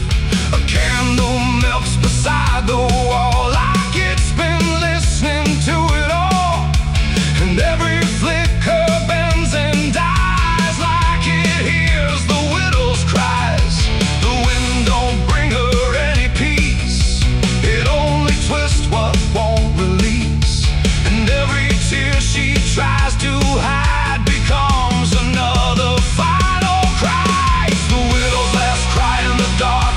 A candle melts beside the wall, like it's been listening to it all. And every flicker bends and dies, like it hears the widow's cries. The wind don't bring her any peace, it only twists what won't release. And every tear she tries to hide becomes another final cry. It's the widow's last cry in the dark,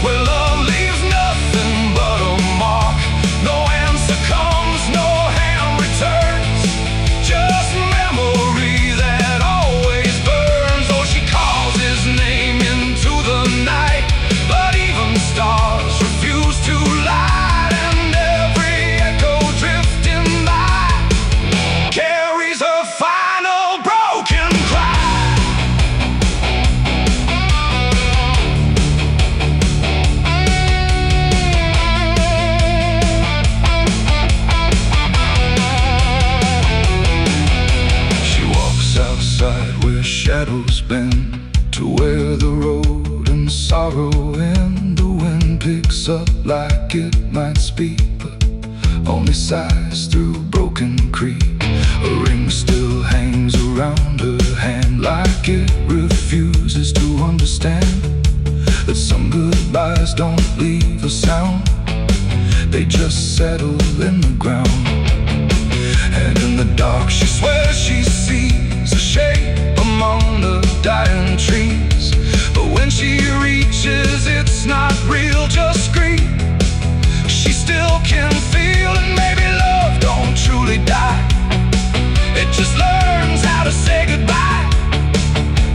where love leaves nothing but a mark. No answer comes, no hand returns, just memory that always burns. Oh, she calls his name into the night, but even stars refuse to light. And every echo drifting by carries her final broken cry. She walks outside where shadows bend, to where the road and sorrow end. The wind picks up like it might speak, but only sighs through broken creek. A ring still hangs around her hand, like it refuses to understand that some goodbyes don't leave a sound, they just settle in the ground. And in the dark she swears she sees a shape among the dying trees. But when she reaches, it's not real, just grief. She still can feel, and maybe love don't truly die, it just learns how to say goodbye.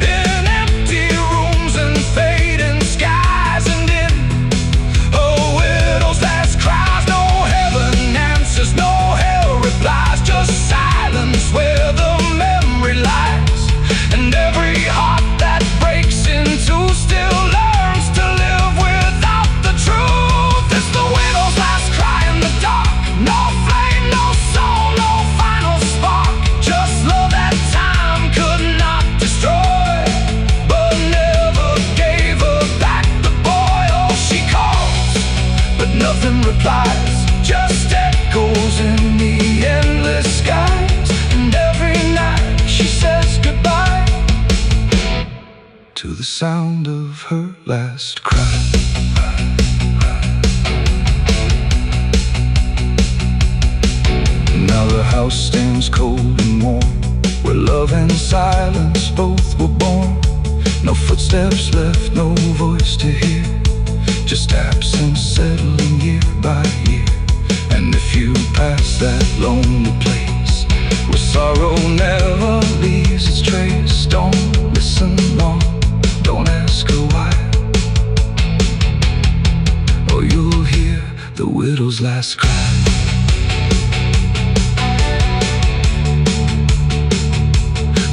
In empty rooms and fading skies, and in a widow's last cries, no heaven answers, no hell replies, just silence where the memory lies. And every heart that breaks to the sound of her last cry. Now the house stands cold and warm, where love and silence both were born. No footsteps left, no voice to hear, just absence settling year by year. And if you pass that lonely place where sorrow never leaves its trace, don't listen long, don't ask her why, or you'll hear the widow's last cry.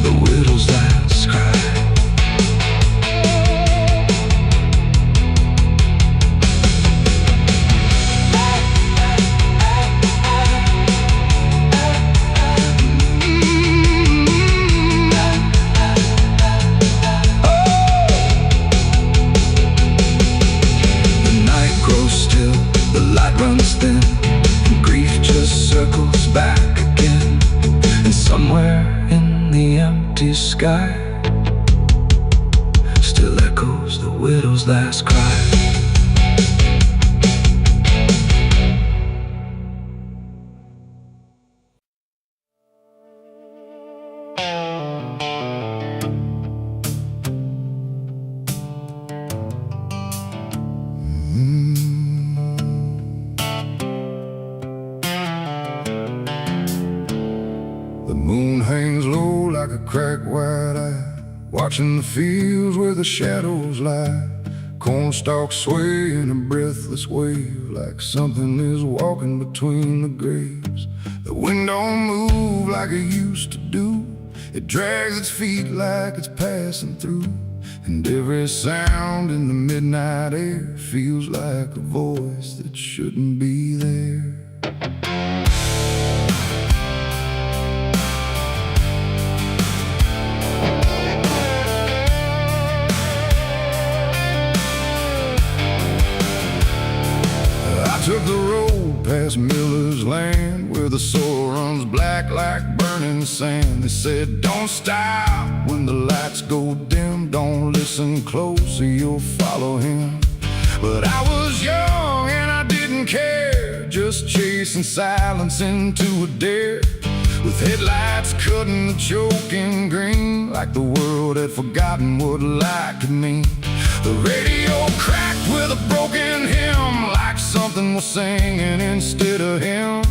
The widow's last cry. Runs thin, and grief just circles back again. And somewhere in the empty sky still echoes the widow's last cry. The moon hangs low like a cracked white eye, watching the fields where the shadows lie. Corn stalks sway in a breathless wave, like something is walking between the graves. The wind don't move like it used to do, it drags its feet like it's passing through. And every sound in the midnight air feels like a voice that shouldn't be there. I took the road past Miller's land, where the soil runs black like burning sand. They said, don't stop when the lights go dim, don't listen close or you'll follow him. But I was young and I didn't care, just chasing silence into a dare, with headlights cutting the choking green, like the world had forgotten what light could mean. The radio cracked with a broken hymn, like something was singing instead of him.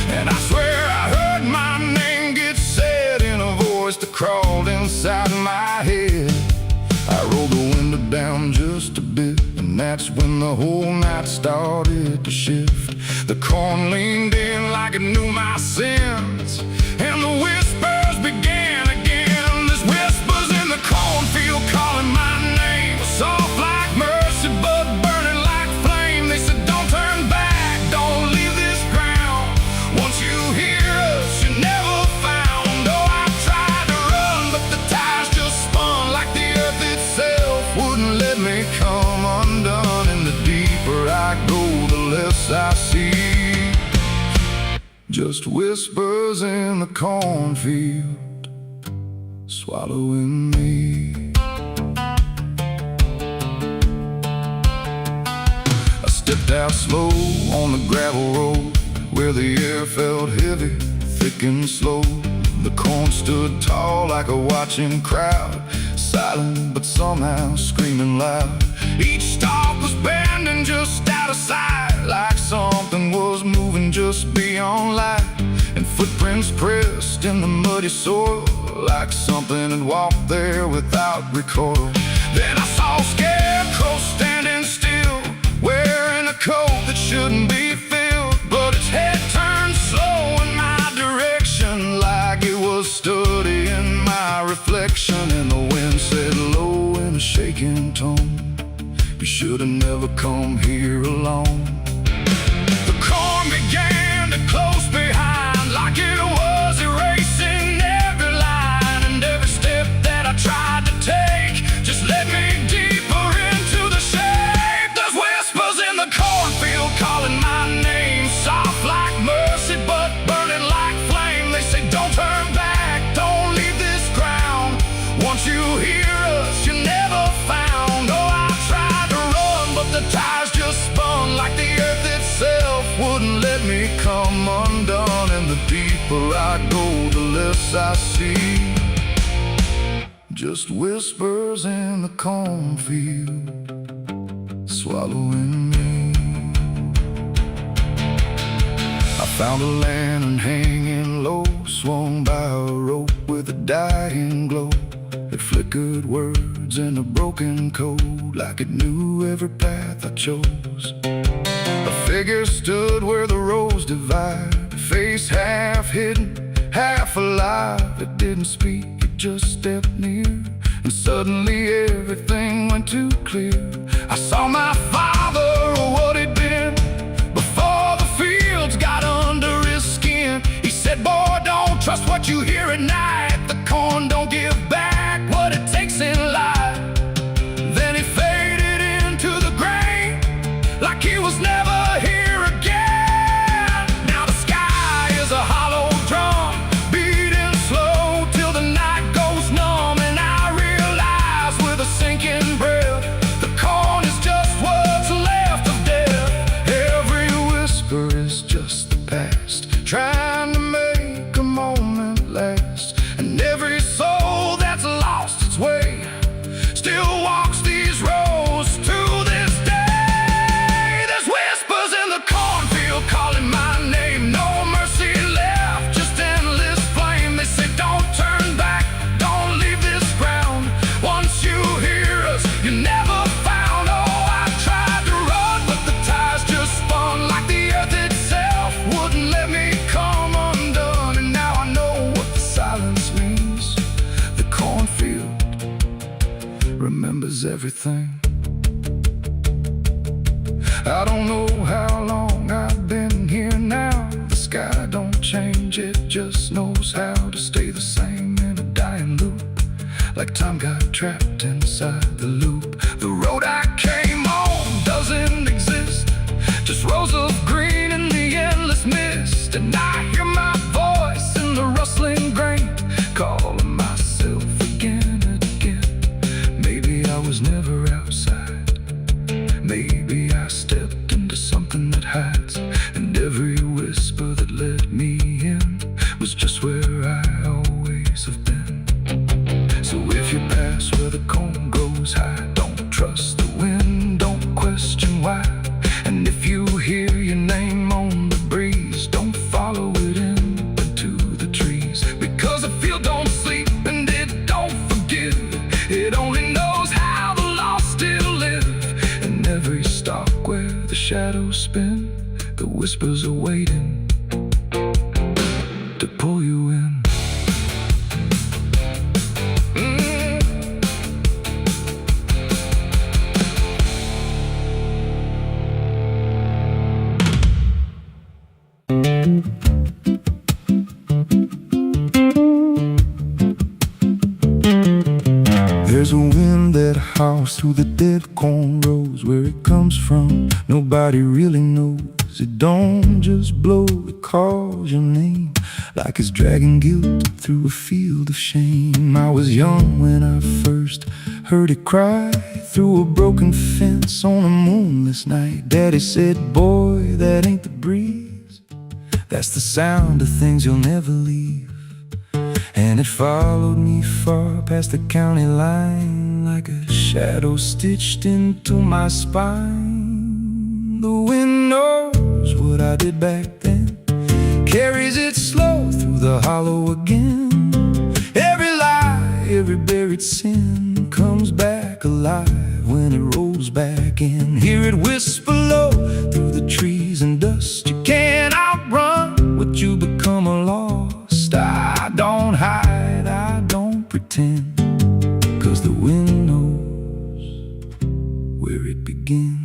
And I swear I heard my name get said in a voice that crawled inside my head. I rolled the window down just a bit, and that's when the whole night started to shift. The corn leaned in like it knew my sins, and the whispers began again. There's whispers in the cornfield calling my name, soft like mercy but burning like flame. They said, don't turn back, don't leave this ground. Once you hear us, you're never found. Oh, I tried to run, but the tires just spun, like the earth itself wouldn't let me come undone. And the deeper I go, the less I see, just whispers in the cornfield swallowing me. I stepped out slow on the gravel road, where the air felt heavy, thick and slow. The corn stood tall like a watching crowd, silent but somehow screaming loud. Each stalk was bending just out of sight, like something was moving just beyond light. And footprints pressed in the muddy soil, like something had walked there without recoil. Then I saw a scarecrow standing still, wearing a coat that shouldn't be filled, but its head turned slow in my direction, like it was studying my reflection. And the wind said low in a shaking tone, you should have never come here alone. The corn began to close behind, like it was erasing every line and every step that I tried to take. Just led me deeper into the shade. There's whispers in the cornfield calling my name, soft like mercy but burning like flame. They say, don't turn back, don't leave this ground. Once you hear us, you never I see, just whispers in the cornfield, swallowing me. I found a lantern hanging low, swung by a rope with a dying glow. It flickered words in a broken code, like it knew every path I chose. A figure stood where the roads divide, face half hidden, half alive. It didn't speak, it just stepped near, and suddenly everything went too clear. I saw my father, or what he'd been, before the fields got under his skin. He said, boy, don't trust what you hear at night. The corn don't give back what it takes in life. Then he faded into the grain, like he was never here again. Now the sky is a hollow drum, beating slow till the night goes numb. And I realize with a sinking breath, the corn is just what's left of death. Every whisper is just the past, trying to make a moment last. And every soul that's lost its way still walks these roads to this day. There's whispers in the cornfield calling my name. No mercy left, just endless flame. They say don't turn back, don't leave this ground. Once you hear us, you never found. Oh, I tried to run, but the ties just spun, like the earth itself wouldn't let me come undone. And now I know what the silence means. The cornfield remembers everything. I don't know how long I've been here now. The sky don't change, it just knows how to stay the same in a dying loop, like time got trapped inside the loop. The road I came on doesn't exist, just rows of green in the endless mist. And I hear my voice in the rustling grain, calling myself again and again. Maybe I was never outside, maybe I stepped into something that hides. And every whisper that let me in was just where I always have been. So if you pass where the corn grows high, don't trust the wind, don't question why. And if you hear your name on the breeze, don't follow it into the trees. Because the field don't sleep and it don't forgive, it only knows how the lost still live. And every stalk where the shadows spin, the whispers are waiting to pull you in. There's a wind that howls through the dead corn rows. Where it comes from, nobody really knows. It don't just blow, it calls your name, like it's dragging guilt through a field of shame. I was young when I first heard it cry through a broken fence on a moonless night. Daddy said, boy, that ain't the breeze, that's the sound of things you'll never leave. And it followed me far past the county line, like a shadow stitched into my spine. The wind knows what I did back then, carries it slow through the hollow again. Every lie, every buried sin comes back alive when it rolls back in. Hear it whisper low through the trees and dust. You can't outrun what you become lost. I don't hide, I don't pretend, 'cause the wind knows where it begins.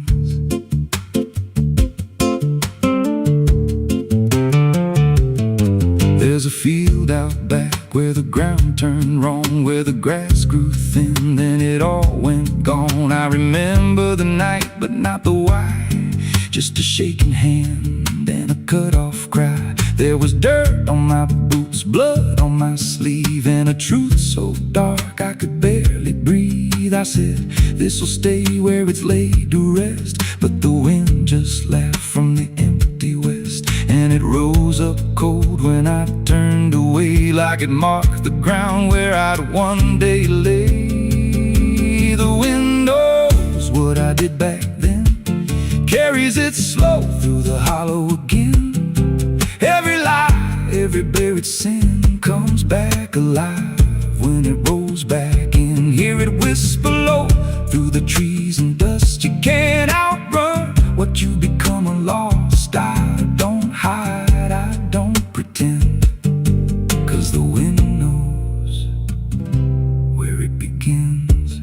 There's a field out back where the ground turned wrong, where the grass grew thin, then it all went gone. I remember the night, but not the why, just a shaking hand and a cut-off cry. There was dirt on my boots, blood on my sleeve, and a truth so dark I could barely breathe. I said, this'll stay where it's laid to rest, but the wind just laughed from the empty west. and it rose up cold when I turned away, like it marked the ground where I'd one day lay. The wind knows what I did back then, carries it slow through the hollow again. Every lie, every buried sin comes back alive when it rolls back in. Hear it whisper low through the trees and dust. You can't outrun what you become a lost. I don't hide, I don't pretend, 'cause the wind knows where it begins.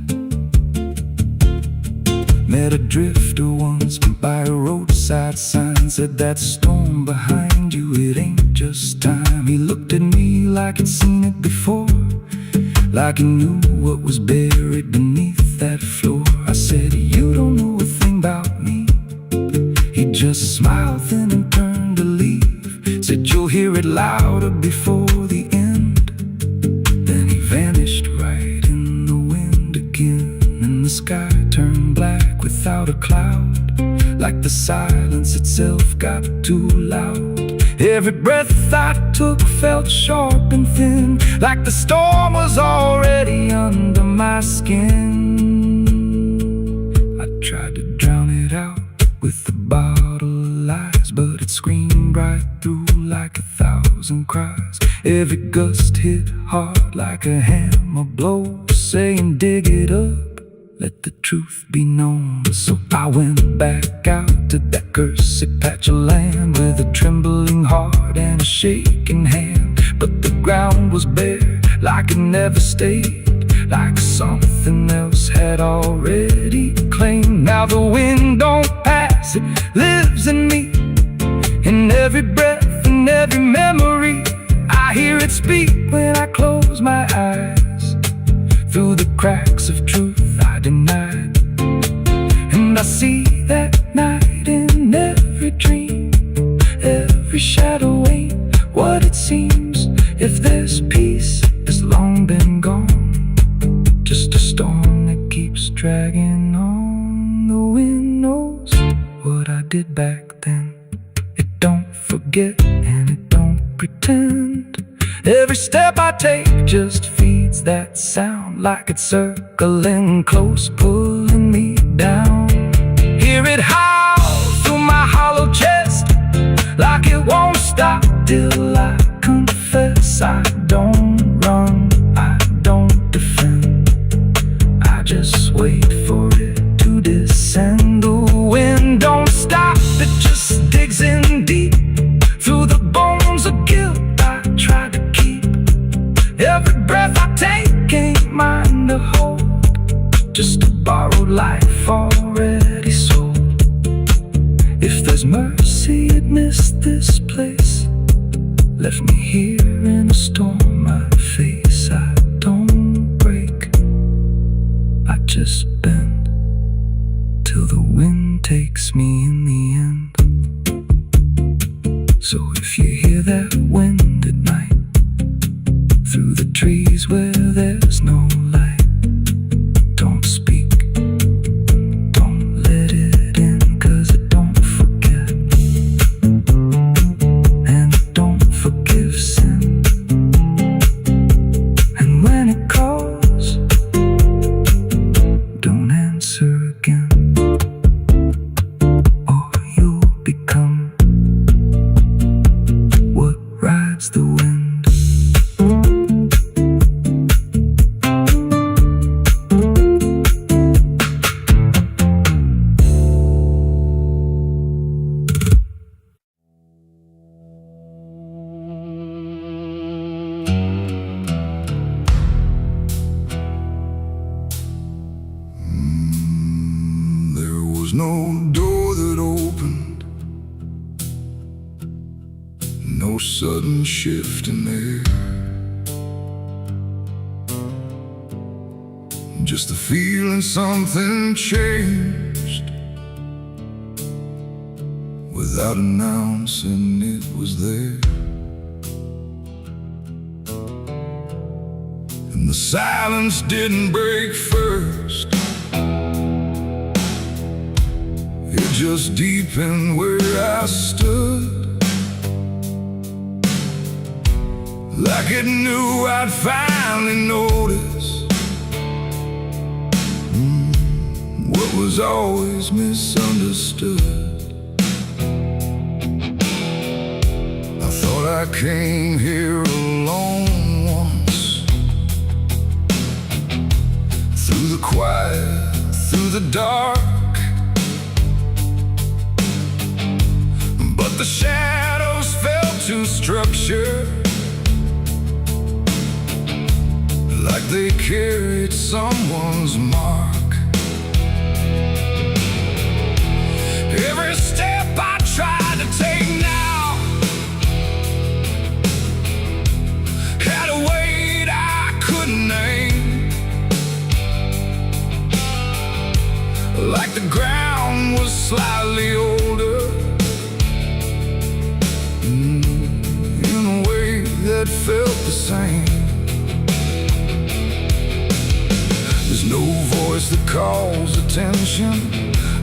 Met a drifter once by a roadside sign, said that storm behind you, it ain't just time. He looked at me like he'd seen it before, like he knew what was buried beneath that floor. I said, you don't know a thing about me. He just smiled thin and turned to leave. Said, you'll hear it louder before the end. Then he vanished right in the wind again, and the sky turned black without a cloud, like the silence itself got too loud. Every breath I took felt sharp and thin, like the storm was already under my skin. I tried to drown it out with the bottle of lies, but it screamed right through like 1,000 cries. Every gust hit hard like a hammer blow, saying dig it up, let the truth be known. So I went back out to that cursed patch of land with a trembling heart and a shaking hand. But the ground was bare, like it never stayed, like something else had already claimed. Now the wind don't pass, it lives in me, in every breath and every memory. I hear it speak when I close my eyes, through the cracks of truth I denied. And I see that night in every dream, every shadow ain't what it seems. If there's peace, it's long been gone, just a storm that keeps dragging on. The wind knows what I did back then. It don't forget and it don't pretend. Every step I take just feeds that sound, like it's circling close, pulling me down. Hear it howl through my hollow chest, like it won't stop till I confess. I don't run, I don't defend, I just wait for it to descend. The wind don't stop, it just digs in deep, through the bones of guilt I try to keep. Every breath I take ain't mine to hold, just a borrowed life already sold. If there's mercy, it missed this place, left me here in a storm I face. I don't break, I just bend, till the wind takes me in the end. So if you hear that wind at night, through the trees where there's no light, don't speak, don't let it in, 'cause it don't forget, and it don't forgive sin. And when it calls, don't answer again, or you'll become what rides the wind. There was no door that opened, no sudden shift in air, just the feeling something changed, without announcing it was there. And the silence didn't break first, it just deepened where I stood. like it knew I'd finally notice what was always misunderstood. I thought I came here alone once, through the quiet, through the dark, but the shadows fell to structure, like they carried someone's mark. Every step I tried to take now had a weight I couldn't name, like the ground was slightly older, in a way that felt the same. There's no voice that calls attention,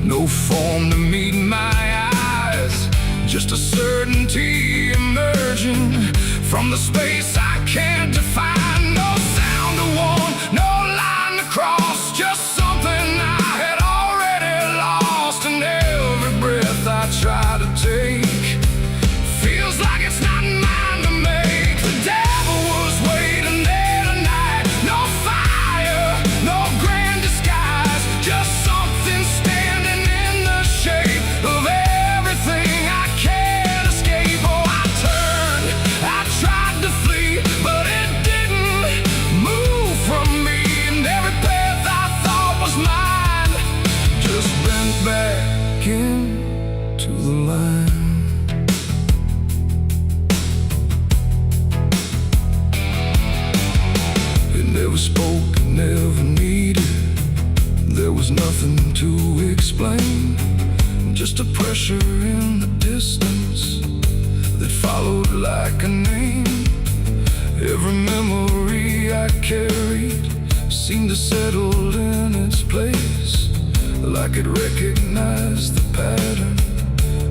no form to meet my eyes, just a certainty emerging from the space I can't define. No sound to warn, no line to cross, just something I had already lost. And every breath I try to take feels like it's not mine to make. The devil was waiting there tonight. No fire, no grand disguise, just something standing in the shape of everything I can't escape. Oh, I turned, I tried to flee, but it didn't move from me. And every path I thought was mine just bent back into the line. Never spoke, never needed. There was nothing to explain, just a pressure in the distance that followed like a name. Every memory I carried seemed to settle in its place, like it recognized the pattern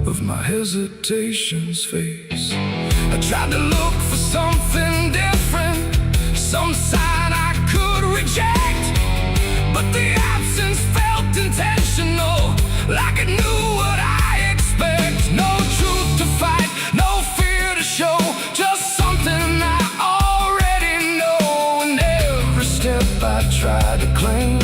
of my hesitation's face. I tried to look for something different, some sign I could reject, but the absence felt intentional, like it knew what I expect. No truth to fight, no fear to show, just something I already know. And every step I try to claim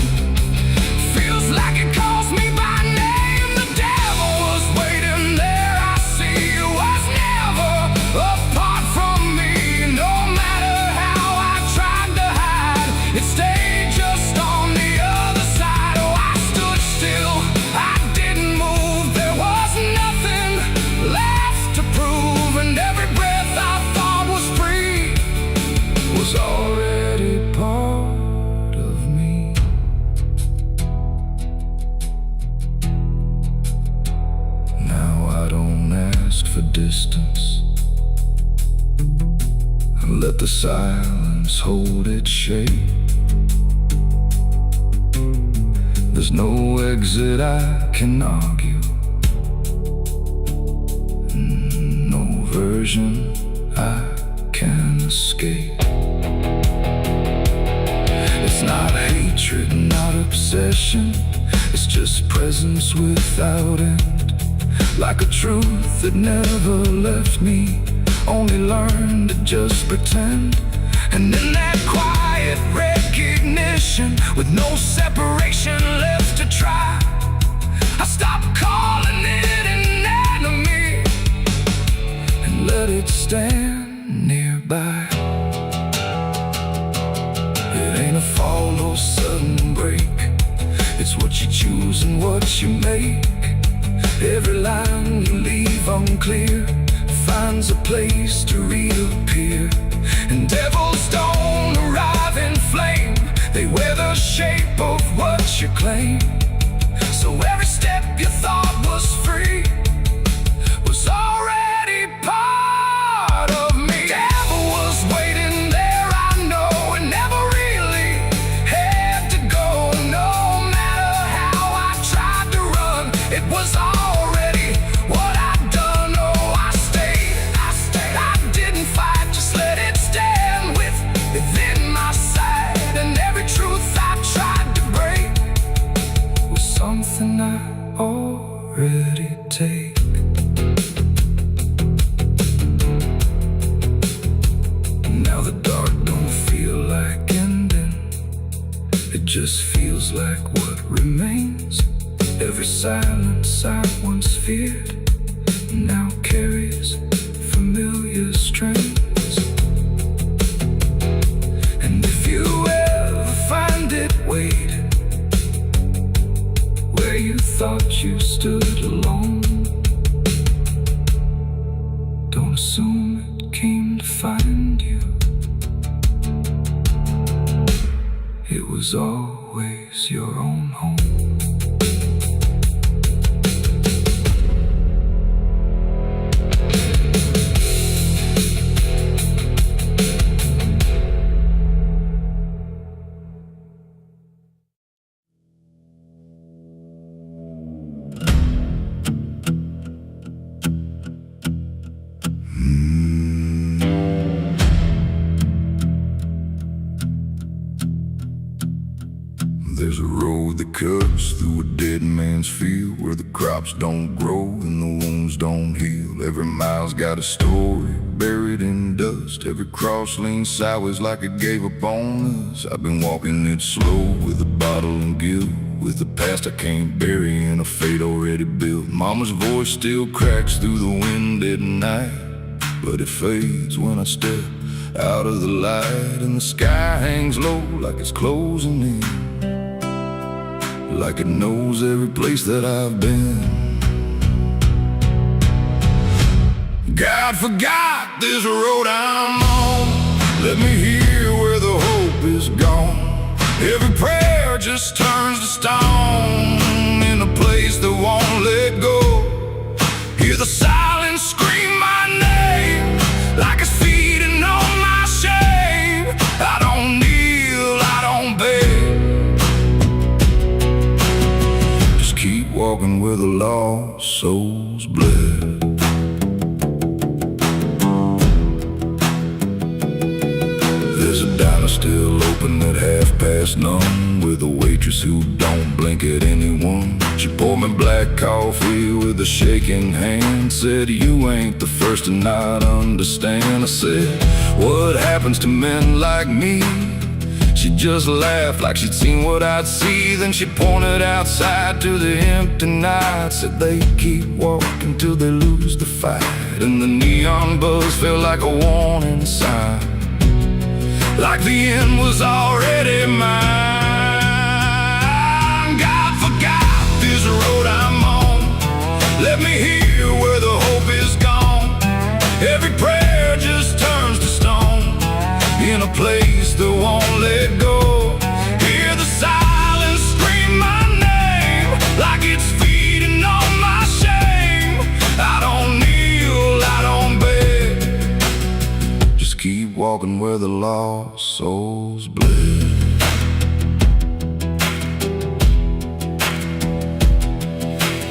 feels like it calls me by name. The devil was waiting there, I see, was never apart from me. No matter how I tried to hide, it stayed just on the other side. Oh, I stood still, I didn't move, there was nothing left to prove. And every breath I thought was free was already part of me. Now I don't ask for distance, let the silence hold its shape. There's no exit I can argue, no version I can escape. It's not hatred, not obsession, it's just presence without end, like a truth that never left me, only learned to just pretend. And in that quiet recognition, with no separation left to try, I stopped calling it an enemy and let it stand nearby. It ain't a fall or sudden break, it's what you choose and what you make. Every line you leave unclear finds a place to reappear. And devils don't arrive in flame, they wear the shape of what you claim. So every step you thought was free was already part of me. Devil was waiting there, I know, and never really had to go. No matter how I tried to run, it was already what I'd done. Oh, I stayed, I didn't fight, just let it stay. something I already take. Now the dark don't feel like ending, it just feels like what remains. Every silence I once feared now carries familiar strings. And if you ever find it, wait where you thought you stood alone. Don't assume it came to find you. It was always your own home. There's a road that cuts through a dead man's field, where the crops don't grow and the wounds don't heal. Every mile's got a story buried in dust. Every cross leans sideways like it gave up on us. I've been walking it slow with a bottle and guilt, with the past I can't bury and a fate already built. Mama's voice still cracks through the wind at night, but it fades when I step out of the light. And the sky hangs low like it's closing in, like it knows every place that I've been. God forgot this road I'm on. Let me hear where the hope is gone. Every prayer just turns to stone in a place that won't let go. Hear the silence scream my name like it's feeding on my shame. I don't kneel, I don't beg, keep walking where the lost souls bled. There's a diner still open at none, with a waitress who don't blink at anyone. She poured me black coffee with a shaking hand, said, "You ain't the first to not understand." I said, "What happens to men like me?" She just laughed like she'd seen what I'd see. Then she pointed outside to the empty night, said they keep walking till they lose the fight. And the neon buzz felt like a warning sign, like the end was already mine. God forgot this road I'm on. Let me hear where the hope is gone. Every prayer just turns to stone in a place that won't let go. Hear the silence scream my name like it's feeding on my shame. I don't kneel, I don't beg, just keep walking where the lost souls bled.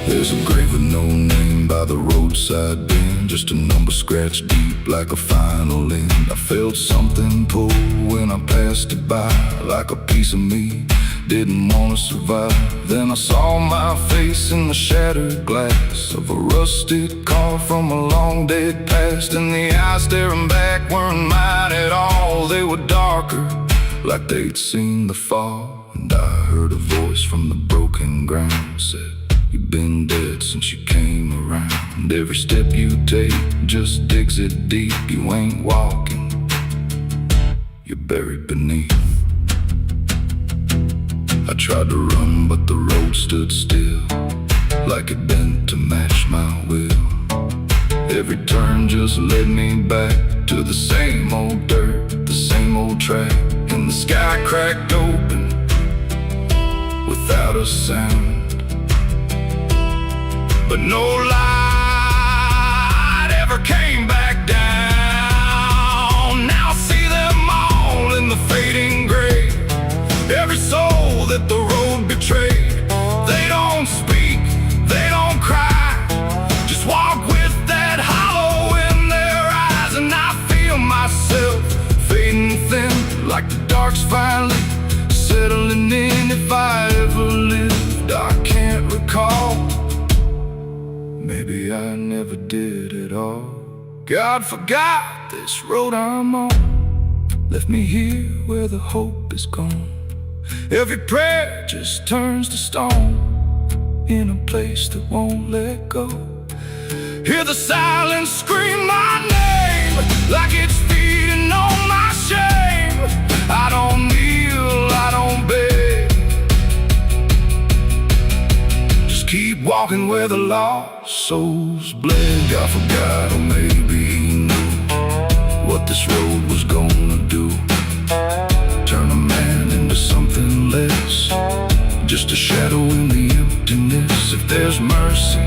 There's a grave with no name by the roadside bend, just a number scratched deep like a final end. I felt something pull when I passed it by, like a piece of me didn't want to survive. Then I saw my face in the shattered glass of a rusted car from a long dead past, and the eyes staring back weren't mine at all. They were darker, like they'd seen the fall. And I heard a voice from the broken ground, said, "You've been dead since you came around. Every step you take just digs it deep. You ain't walking, you're buried beneath." I tried to run, but the road stood still, like it bent to match my will. Every turn just led me back to the same old dirt, the same old track. And the sky cracked open without a sound, but no light ever came back down. Now I see them all in the fading gray. Every soul that the road betrayed. They don't speak, they don't cry, just walk with that hollow in their eyes. And I feel myself fading thin, like the dark's finally settling in. If I ever lived, I can't God forgot this road I'm on, left me here where the hope is gone. Every prayer just turns to stone, in a place that won't let go. Hear the silence scream my name, like it's feeding on my shame. I don't kneel, I don't beg, just keep walking where the lost souls bled. God forgot, or maybe he knew what this road was gonna do. Turn a man into something less, just a shadow in the emptiness. If there's mercy,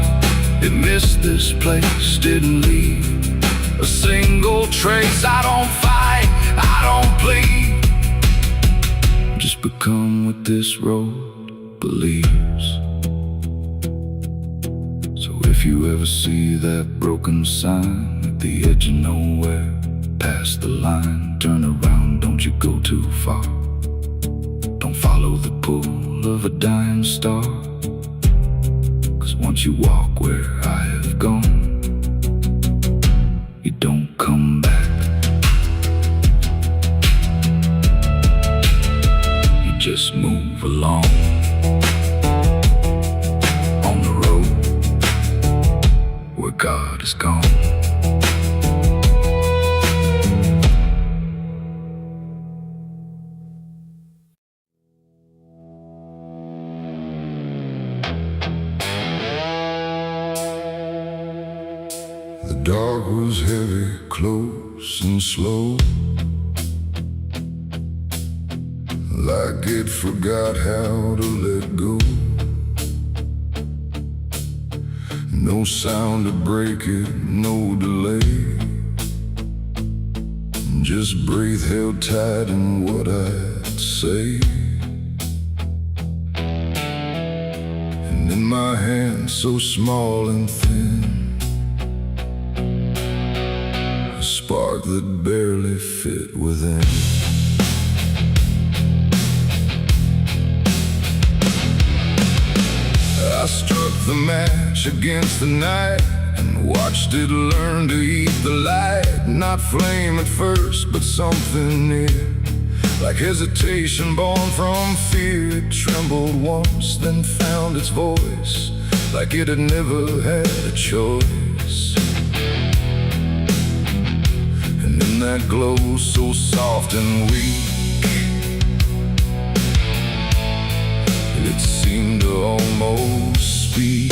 it missed this place, didn't leave a single trace. I don't fight, I don't plead, just become what this road believes. So if you ever see that broken sign at the edge of nowhere, past the line, turn around, don't you go too far. Don't follow the pull of a dying star, 'cause once you walk where I have gone, you don't come back. You just move along on the road where God is gone. The dark was heavy, close and slow, like it forgot how to let go. No sound to break it, no delay, just breath held tight in what I'd say. And in my hand so small and thin, a spark that barely fit within. I struck the match against the night and watched it learn to eat the light. Not flame at first, but something near, like hesitation born from fear. It trembled once, then found its voice, like it had never had a choice. And in that glow so soft and weak, it seemed to almost speak.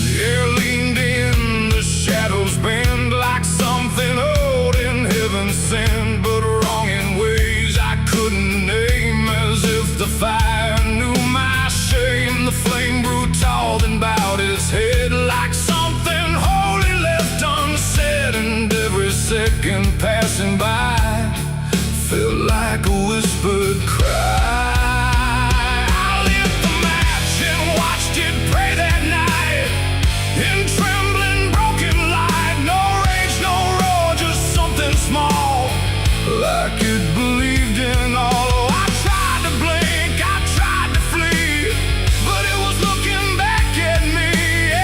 The air leaned in, the shadows bend, like something old in heaven sent, but wrong in ways I couldn't name. As if the fire knew my shame, the flame grew tall, then bowed its head, like something holy left unsaid. And every second passing by felt like a whispered cry. Like it believed in all. I tried to blink, I tried to flee, but it was looking back at me.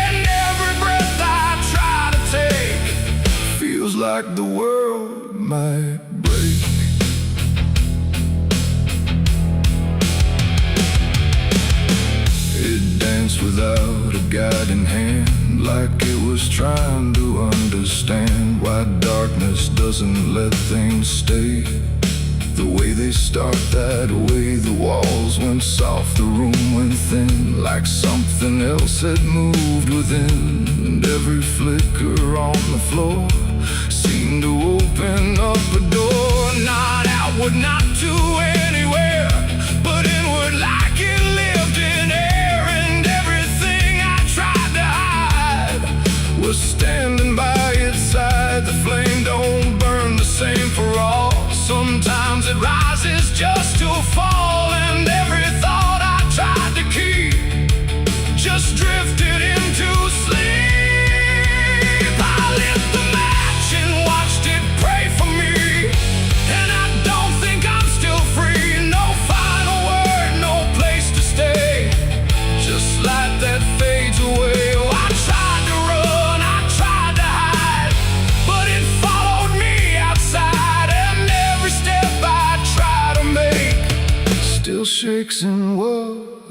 And every breath I try to take feels like the world might break. It danced without a guiding hand, like it was trying to understand why darkness doesn't let things stay the way they start. That way the walls went soft, the room went thin, like something else had moved within. And every flicker on the floor seemed to open up a door, not outward, not to anywhere, but inward, like it lived in air. And everything I tried to hide was standing by its side. The flame don't burn the same for all. Sometimes it rises just to fall. And every thought I tried to keep just drifted into sleep. I lit the match and watched it pray for me, and I don't think I'm still free.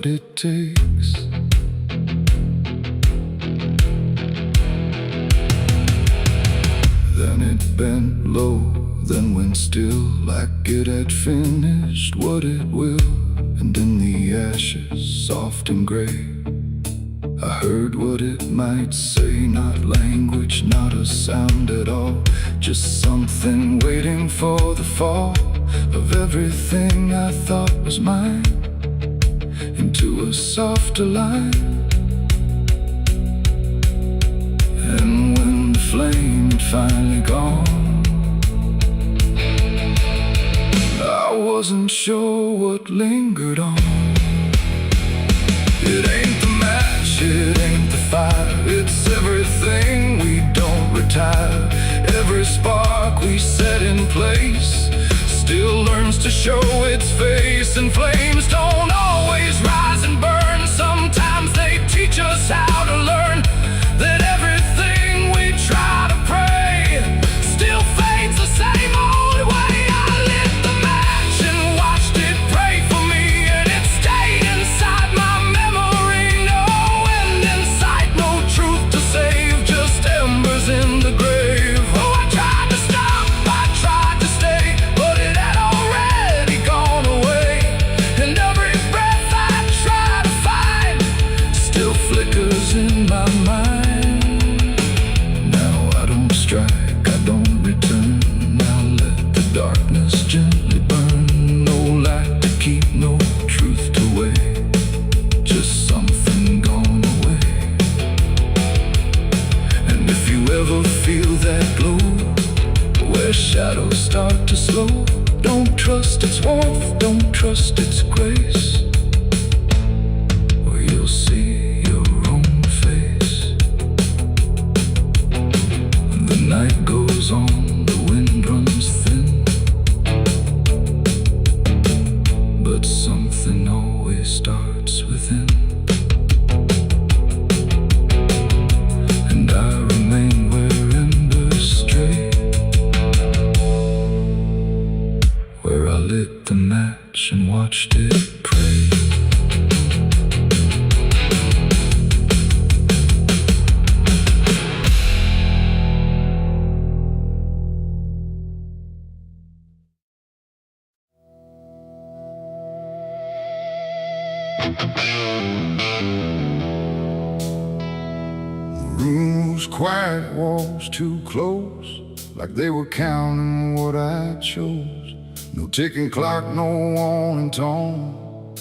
what it takes. Then it bent low, then went still, like it had finished what it will. And in the ashes, soft and gray, I heard what it might say. Not language, not a sound at all, just something waiting for the fall of everything I thought was mine into a softer line. And when the flame had finally gone, I wasn't sure what lingered on. It ain't the match, it ain't the fire, it's everything we don't retire. Every spark we set in place still learns to show its face. And flames don't always rise and burn, sometimes they teach us how to learn that everything we try to pray still fades the same old way. I lit the match and watched it pray for me, and it stayed inside my memory. No end in sight, no truth to save, just embers in the grave. Oh, I tried to stop, I tried to stay, but it had already gone away. And every breath I try to find still flickers in my mind. Now I don't strike, I don't return. Now let the darkness gently burn. No light to keep, no truth to weigh, just something gone away. And if you ever feel that glow, where shadows start to slow, don't trust its warmth, don't trust its grace, or you'll see your own face. The night goes on, the wind runs thin, but something always starts within. And I remain where embers stray, where I lit the match and watched it pray. Rooms quiet, walls too close, like they were counting what I chose. No ticking clock, no warning tone,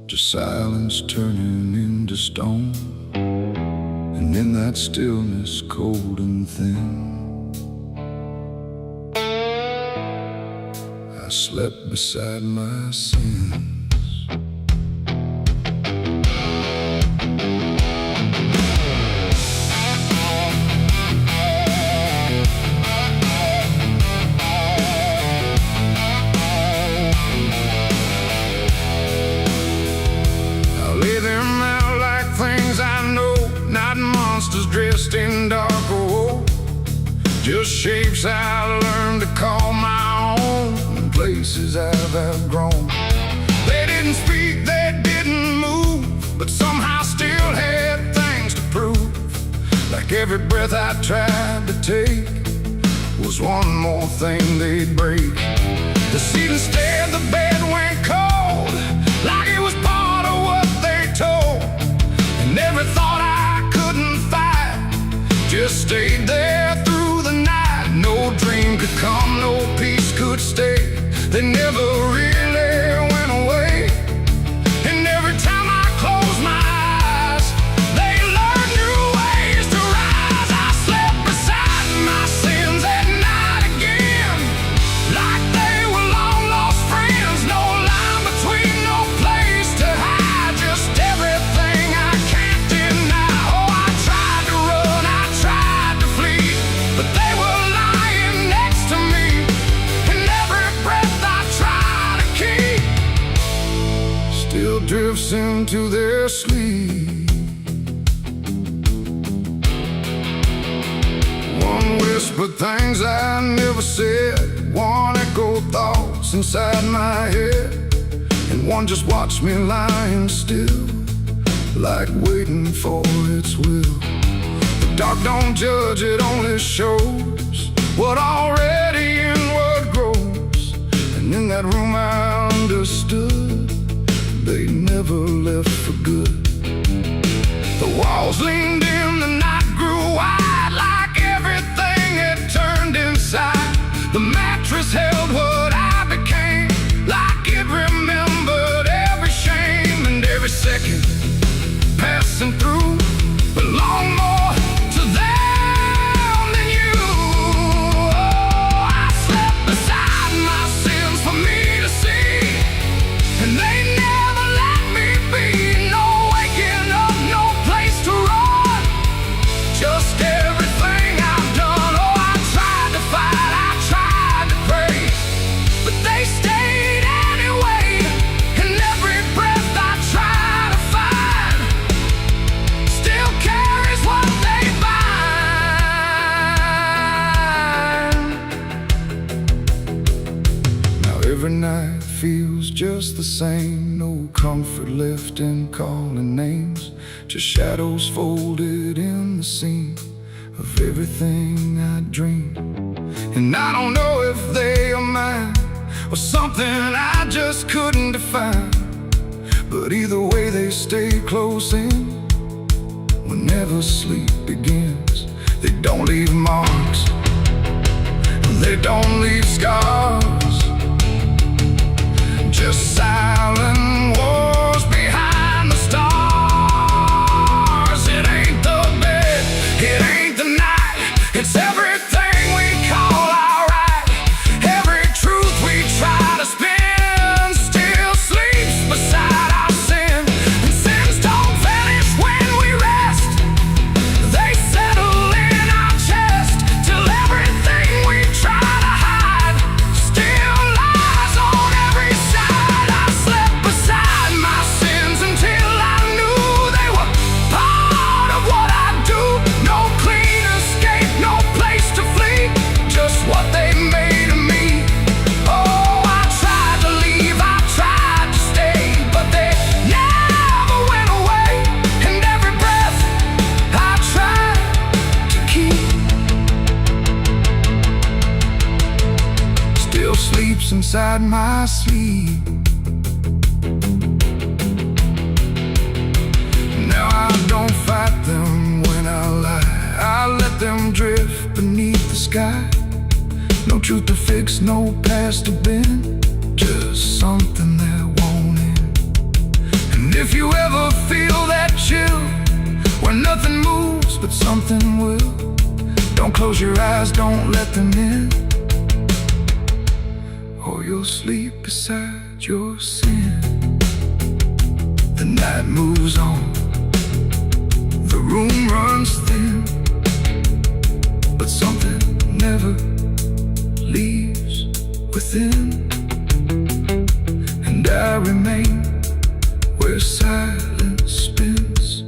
just silence turning into stone. And in that stillness, cold and thin, I slept beside my sins. Dressed in dark gold, just shapes I learned to call my own, and places I've outgrown. They didn't speak, they didn't move, but somehow still had things to prove. Like every breath I tried to take was one more thing they'd break. The ceiling stared, the bed went cold, like it was part of what they told. And every thought I couldn't fight just stayed there through the night. No dream could come, no peace could stay. They never really went away. And every time I close my eyes, they learn new ways to rise. I slept beside my sins at night again, like they were long lost friends. No line between, no place to hide, just everything I can't deny. Oh, I tried to run, I tried to flee, but they were lying next to me. And every breath I try to keep still drifts into their sleep. One whispered things I never said, one echoed thoughts inside my head. and one just watched me lying still, like waiting for its will. The dark don't judge, it only shows what already inward grows. And in that room I understood they never left for good. The walls leaned in, the night grew wide, like everything had turned inside. The mattress held what I became, like it remembered every shame and every second passing through belonged more to them than you. Oh, I slept beside my sins for me to see, and they never let me be. No waking up, no place to run, just everything I've done. Oh, I tried to fight, I tried to pray, but they stayed anyway. And every breath I try to find still carries what they bind. Now every night feels just the same, no comfort left in calling names, just shadows folded in the seam of everything I dream. And I don't know if they are mine or something I just couldn't define, but either way they stay close in whenever sleep begins. They don't leave marks, they don't leave scars, just silent wars behind the stars. It ain't the bed, it ain't the night, it's everything we call alright. Every truth we try to spin still sleeps beside our sin. And sins don't vanish when we rest, they settle in our chest till everything we try to hide still lies on every side. I slept beside my sins until I knew they were part of what I do. No clean escape, no place to flee, just what they made of me. Oh, I tried to leave, I tried to stay, but they never went away. And every breath I tried to keep still sleeps inside my sleep. Now I don't fight them when I lie, I let them drift beneath the sky. No truth to fix, no past to bend, just something that won't end. And if you ever feel that chill where nothing moves but something will, don't close your eyes, don't let them in, or you'll sleep beside your sin. The night moves on, the room runs thin, but something never leaves within. And I remain where silence spins,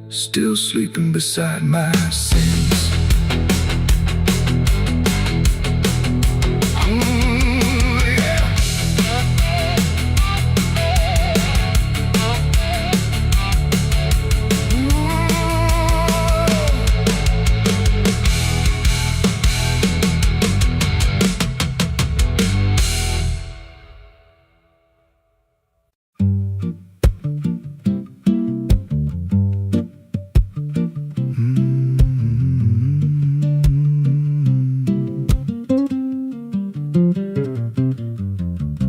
still sleeping beside my sins.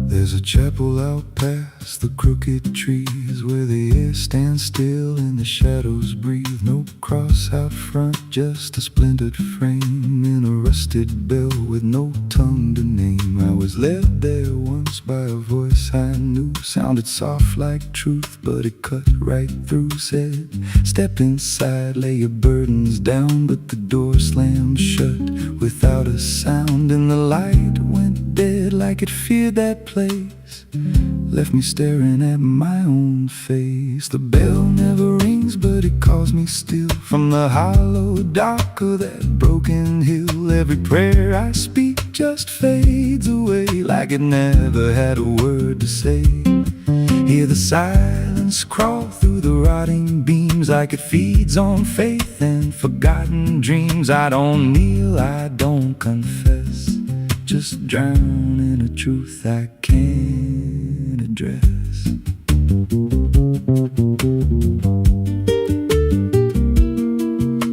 There's a chapel out past the crooked trees, where the air stands still and the shadows breathe. No cross out front, just a splintered frame in a rusted bell with no tongue to name. I was led there once by a voice I knew, sounded soft like truth, but it cut right through. Said, step inside, lay your burdens down, but the door slammed shut without a sound. And the light went dead like it feared that place, left me staring at my own face. The bell never rings, rings, but it calls me still. From the hollow dark of that broken hill, every prayer I speak just fades away, like it never had a word to say. Hear the silence crawl through the rotting beams, like it feeds on faith and forgotten dreams. I don't kneel, I don't confess, just drown in a truth I can't address.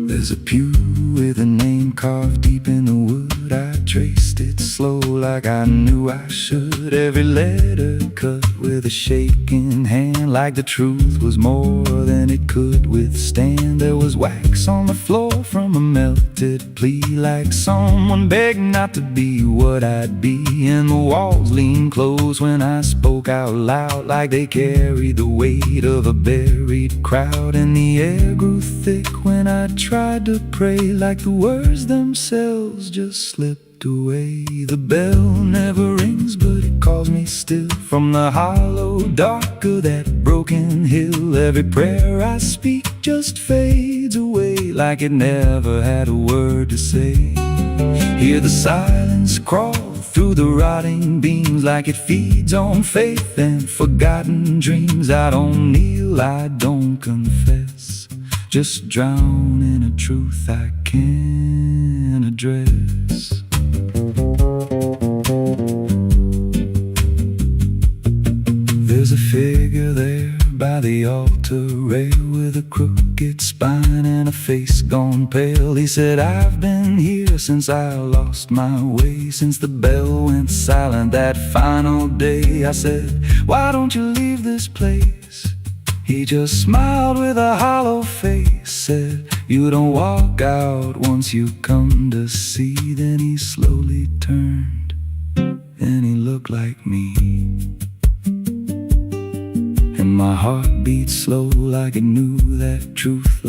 There's a pew with a name carved deep in the wood. I traced it slow like I knew I should. Every letter cut with a shaking hand, like the truth was more than it could withstand. There was wax on the floor from a melted plea, like someone begged not to be what I'd be. And the walls leaned close when I spoke out loud, like they carried the weight of a buried crowd. And the air grew thick when I tried to pray, like the words themselves just slipped away. The bell never rings, but it calls me still. From the hollow dark of that broken hill, every prayer I speak just fades away, like it never had a word to say. Hear the silence crawl through the rotting beams, like it feeds on faith and forgotten dreams. I don't kneel, I don't confess, just drown in a truth I can't address. There's a figure there by the altar rail, with a crooked spine and a face gone pale. He said, I've been here since I lost my way, since the bell went silent that final day. I said, why don't you leave this place? He just smiled with a hollow face, said, you don't walk out once you come to see. Then he slowly turned and he looked like me, and my heart beat slow like it knew that truth.